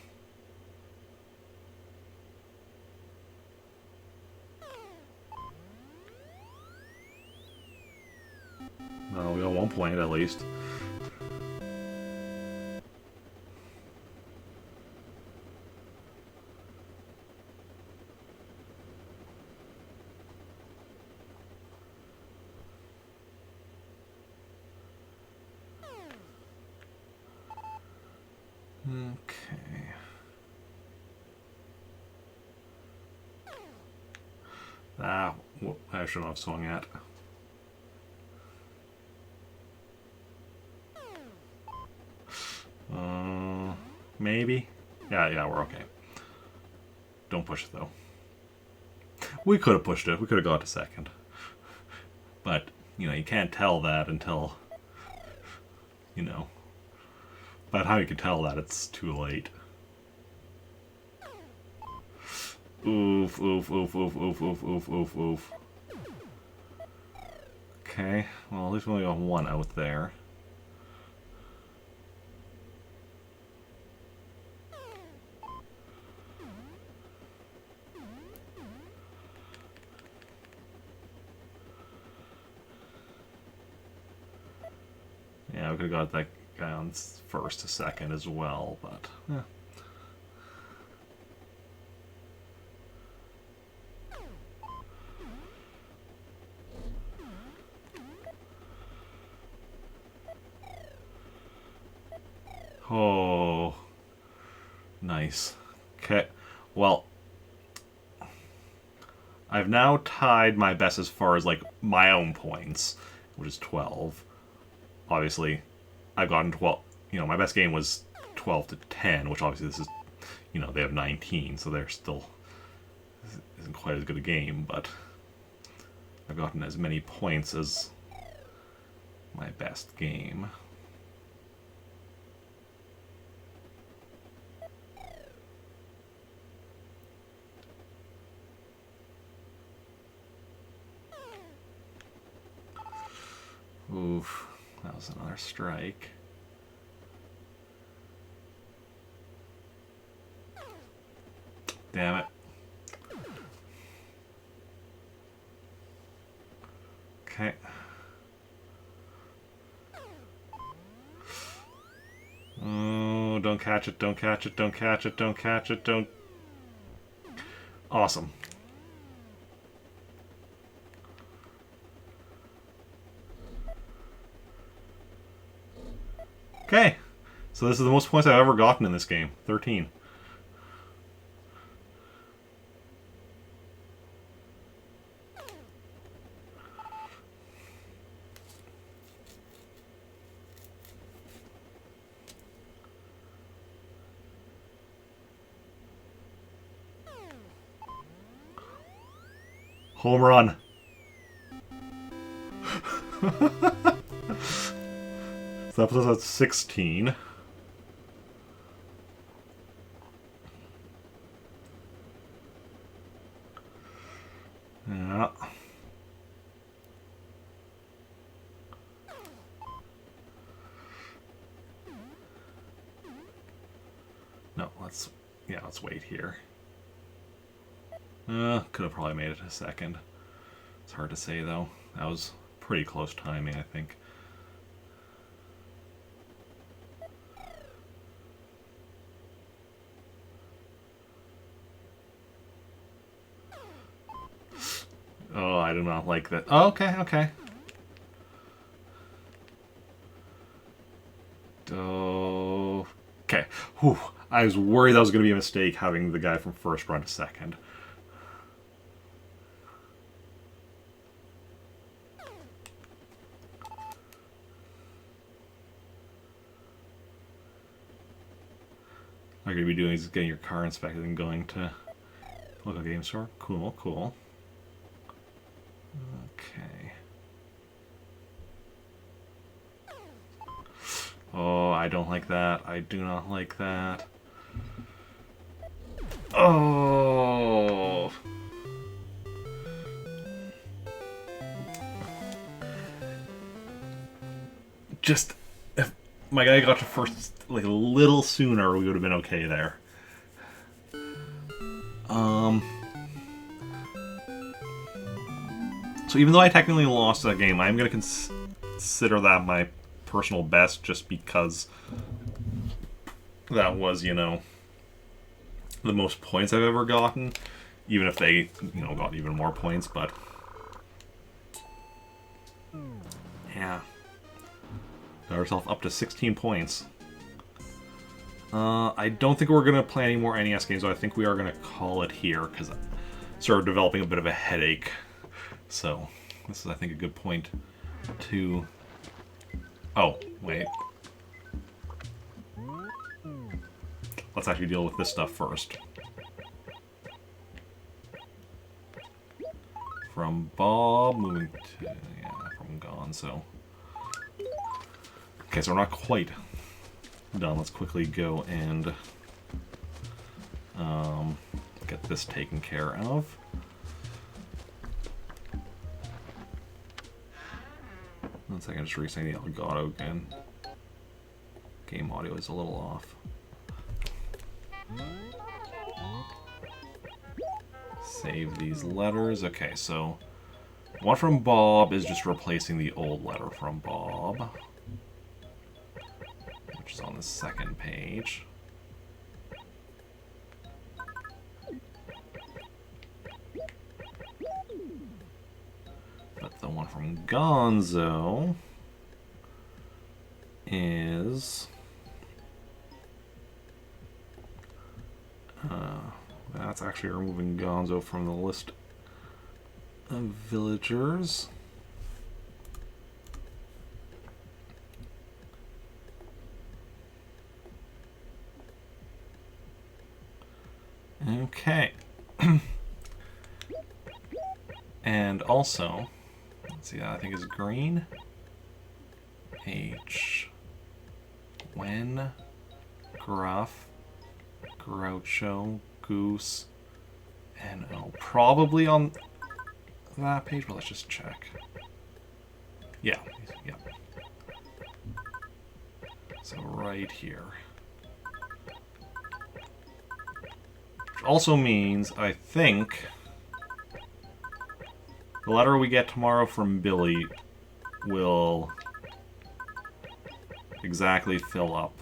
Well, we got 1 point at least. Okay. I shouldn't have swung at. Maybe? Yeah, we're okay. Don't push it, though. We could have pushed it. We could have got to second. But, you know, you can't tell that until, you know, by the time you can tell that, it's too late. Oof, oof, oof, oof, oof, oof, oof, oof, oof. Okay, well, at least we only got one out there. Yeah, we could have got that guy on first to second as well, but... Eh. Oh, nice. Okay, well, I've now tied my best as far as, like, my own points, which is 12. Obviously, I've gotten 12, you know, my best game was 12 to 10, which obviously this is, you know, they have 19, so they're still, isn't quite as good a game, but I've gotten as many points as my best game. Oof, that was another strike. Damn it. Okay. Oh, don't catch it, don't catch it, don't catch it, don't catch it, don't... Awesome. Okay, so this is the most points I've ever gotten in this game. 13. Home run. So that puts us at 16. Yeah. No, let's wait here. Could have probably made it a second. It's hard to say though. That was pretty close timing, I think. Oh, I do not like that. Oh, okay, okay. Oh, okay. Whew. I was worried that was going to be a mistake having the guy from first run to second. All you're going to be doing is getting your car inspected and going to local game store. Cool, cool. Okay. Oh, I don't like that. I do not like that. Oh. Just, if my guy got to first like a little sooner, we would have been okay there. So even though I technically lost that game, I'm going to consider that my personal best just because that was, you know, the most points I've ever gotten. Even if they, you know, got even more points, but... yeah. Got ourselves up to 16 points. I don't think we're going to play any more NES games, so I think we are going to call it here, because I'm sort of developing a bit of a headache. So, this is, I think, a good point to... oh, wait. Let's actually deal with this stuff first. From Bob, moving to... yeah. one, so... Okay, so we're not quite done. Let's quickly go and get this taken care of. One second, just resetting the Elgato again. Game audio is a little off. Save these letters. Okay, so one from Bob is just replacing the old letter from Bob, which is on the second page. But the one from Gonzo is... that's actually removing Gonzo from the list of villagers. Okay. And also, let's see, that I think is green. H. When. Gruff. Groucho. Goose. And O. Probably on that page, but let's just check. Yeah. Yeah. So right here. Which also means, I think, the letter we get tomorrow from Billy will exactly fill up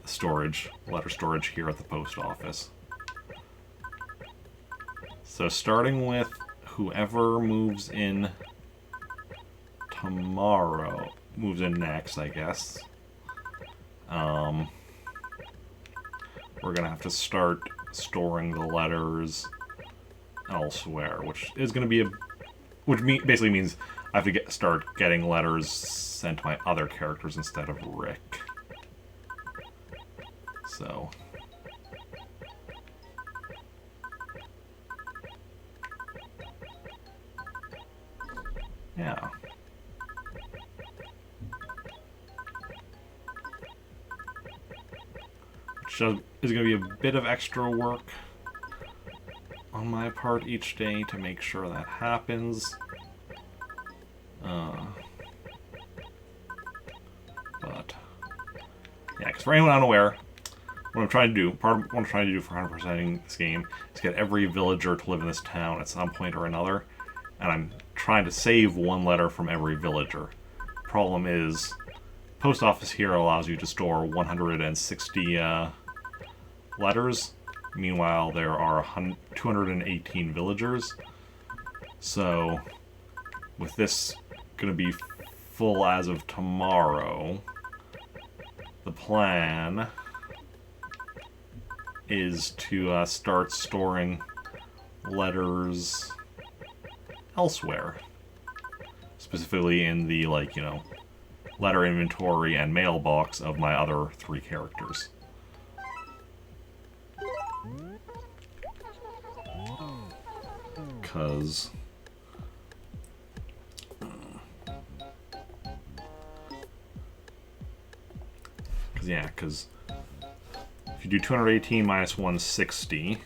storage, letter storage here at the post office. So starting with whoever moves in tomorrow, moves in next, I guess. We're gonna have to start storing the letters elsewhere, which is gonna be basically means I have to start getting letters sent to my other characters instead of Rick. So yeah. Which is going to be a bit of extra work on my part each day to make sure that happens. But yeah, because for anyone unaware, what I'm trying to do, part of what I'm trying to do for 100%ing this game is get every villager to live in this town at some point or another, and I'm trying to save one letter from every villager. Problem is, post office here allows you to store 160 letters. Meanwhile, there are 218 villagers. So, with this going to be full as of tomorrow, the plan is to start storing letters elsewhere. Specifically in the, like, you know, letter inventory and mailbox of my other 3 characters. Because if you do 218 minus 160, you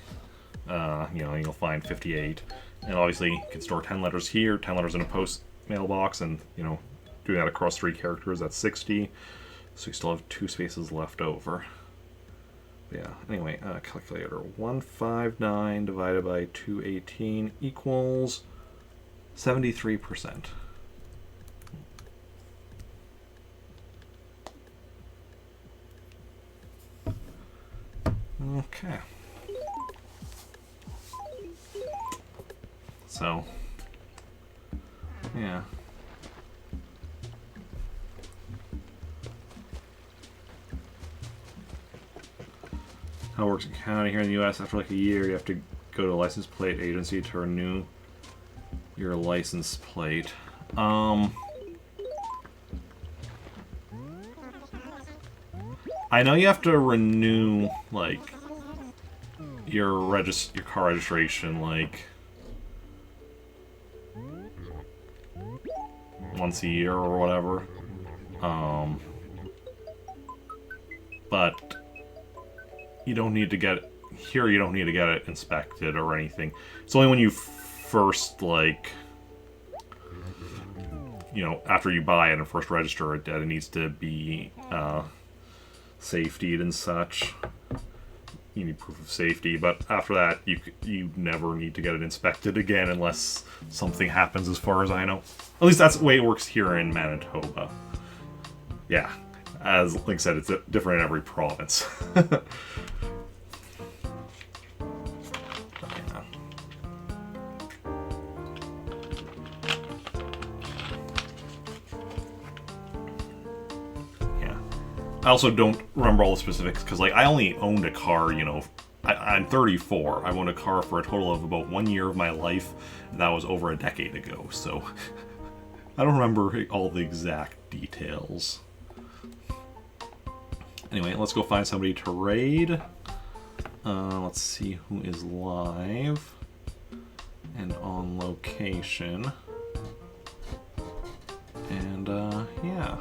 know, you'll find 58. And obviously, you can store 10 letters here, 10 letters in a post mailbox, and, you know, doing that across 3 characters, that's 60. So you still have 2 spaces left over. But yeah, anyway, calculator. 159 divided by 218 equals 73%. Okay. So, yeah. How it works in Canada. Here in the US, after like a year, you have to go to a license plate agency to renew your license plate. I know you have to renew, like, your car registration, like, once a year or whatever. But you don't need to get here. You don't need to get it inspected or anything. It's only when you first, like, you know, after you buy it and first register it, that it needs to be safetied and such. You need proof of safety, but after that, you never need to get it inspected again unless something happens, as far as I know. At least that's the way it works here in Manitoba. Yeah, as Link said, it's different in every province. I also don't remember all the specifics, because, like, I only owned a car, you know, I'm 34. I've owned a car for a total of about 1 year of my life, and that was over a decade ago, so I don't remember all the exact details. Anyway, let's go find somebody to raid. Let's see who is live and on location. And, yeah.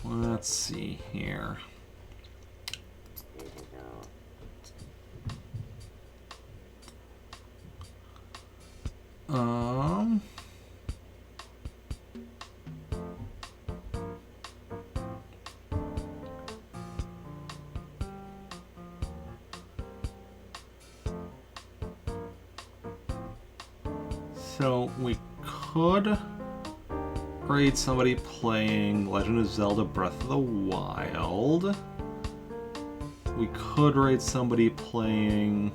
Let's see here. So we could raid somebody playing Legend of Zelda Breath of the Wild. We could raid somebody playing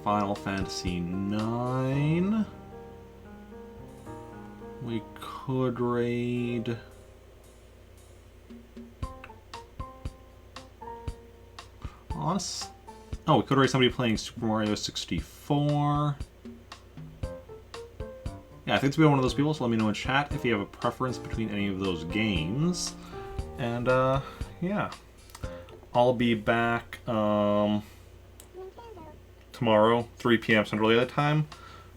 Final Fantasy IX. We could raid we could raid somebody playing Super Mario 64. Yeah, I think it's been one of those people, so let me know in chat if you have a preference between any of those games. And, yeah. I'll be back, tomorrow, 3 p.m. Central Daylight Time.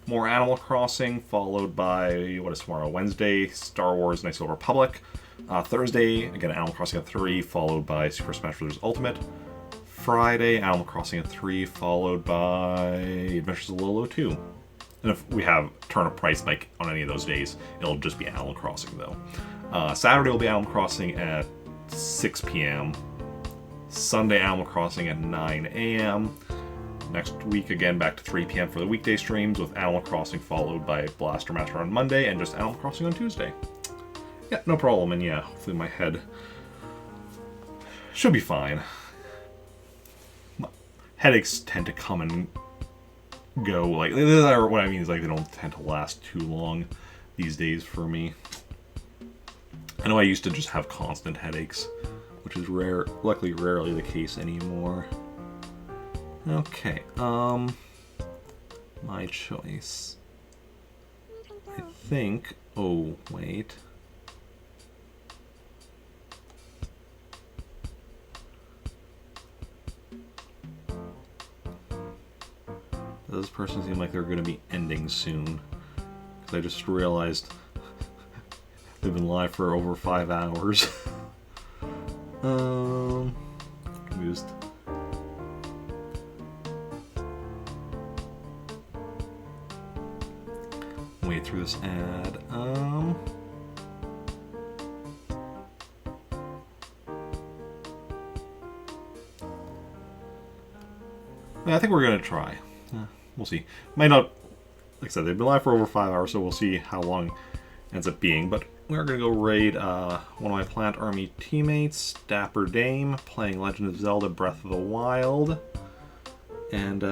More Animal Crossing, followed by, what is tomorrow? Wednesday, Star Wars Knights of the Republic. Thursday, again, Animal Crossing at 3, followed by Super Smash Bros. Ultimate. Friday, Animal Crossing at 3, followed by Adventures of Lolo 2. And if we have Turnip Price Spike on any of those days, it'll just be Animal Crossing, though. Saturday will be Animal Crossing at 6 p.m. Sunday, Animal Crossing at 9 a.m. Next week, again, back to 3 p.m. for the weekday streams, with Animal Crossing followed by Blaster Master on Monday, and just Animal Crossing on Tuesday. Yeah, no problem, and yeah, hopefully my head should be fine. Headaches tend to come and go, like, what I mean is, like, they don't tend to last too long these days for me. I know I used to just have constant headaches, which is luckily rarely the case anymore. Okay, my choice. I think, oh, wait. Those persons seem like they're going to be ending soon. Because I just realized they've been live for over 5 hours. Confused. Wait through this ad. Yeah, I think we're going to try. We'll see. Might not, like I said, they've been live for over 5 hours, so we'll see how long it ends up being. But we're going to go raid one of my Plant Army teammates, Dapper Dame, playing Legend of Zelda Breath of the Wild. And,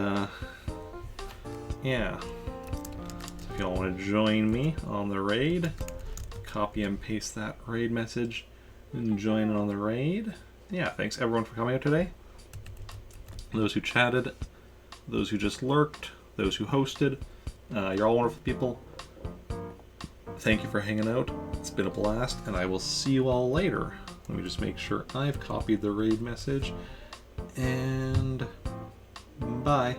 yeah. So if y'all want to join me on the raid, copy and paste that raid message and join on the raid. Yeah, thanks everyone for coming out today. Those who chatted, those who just lurked, those who hosted, you're all wonderful people. Thank you for hanging out. It's been a blast, and I will see you all later. Let me just make sure I've copied the raid message, and bye.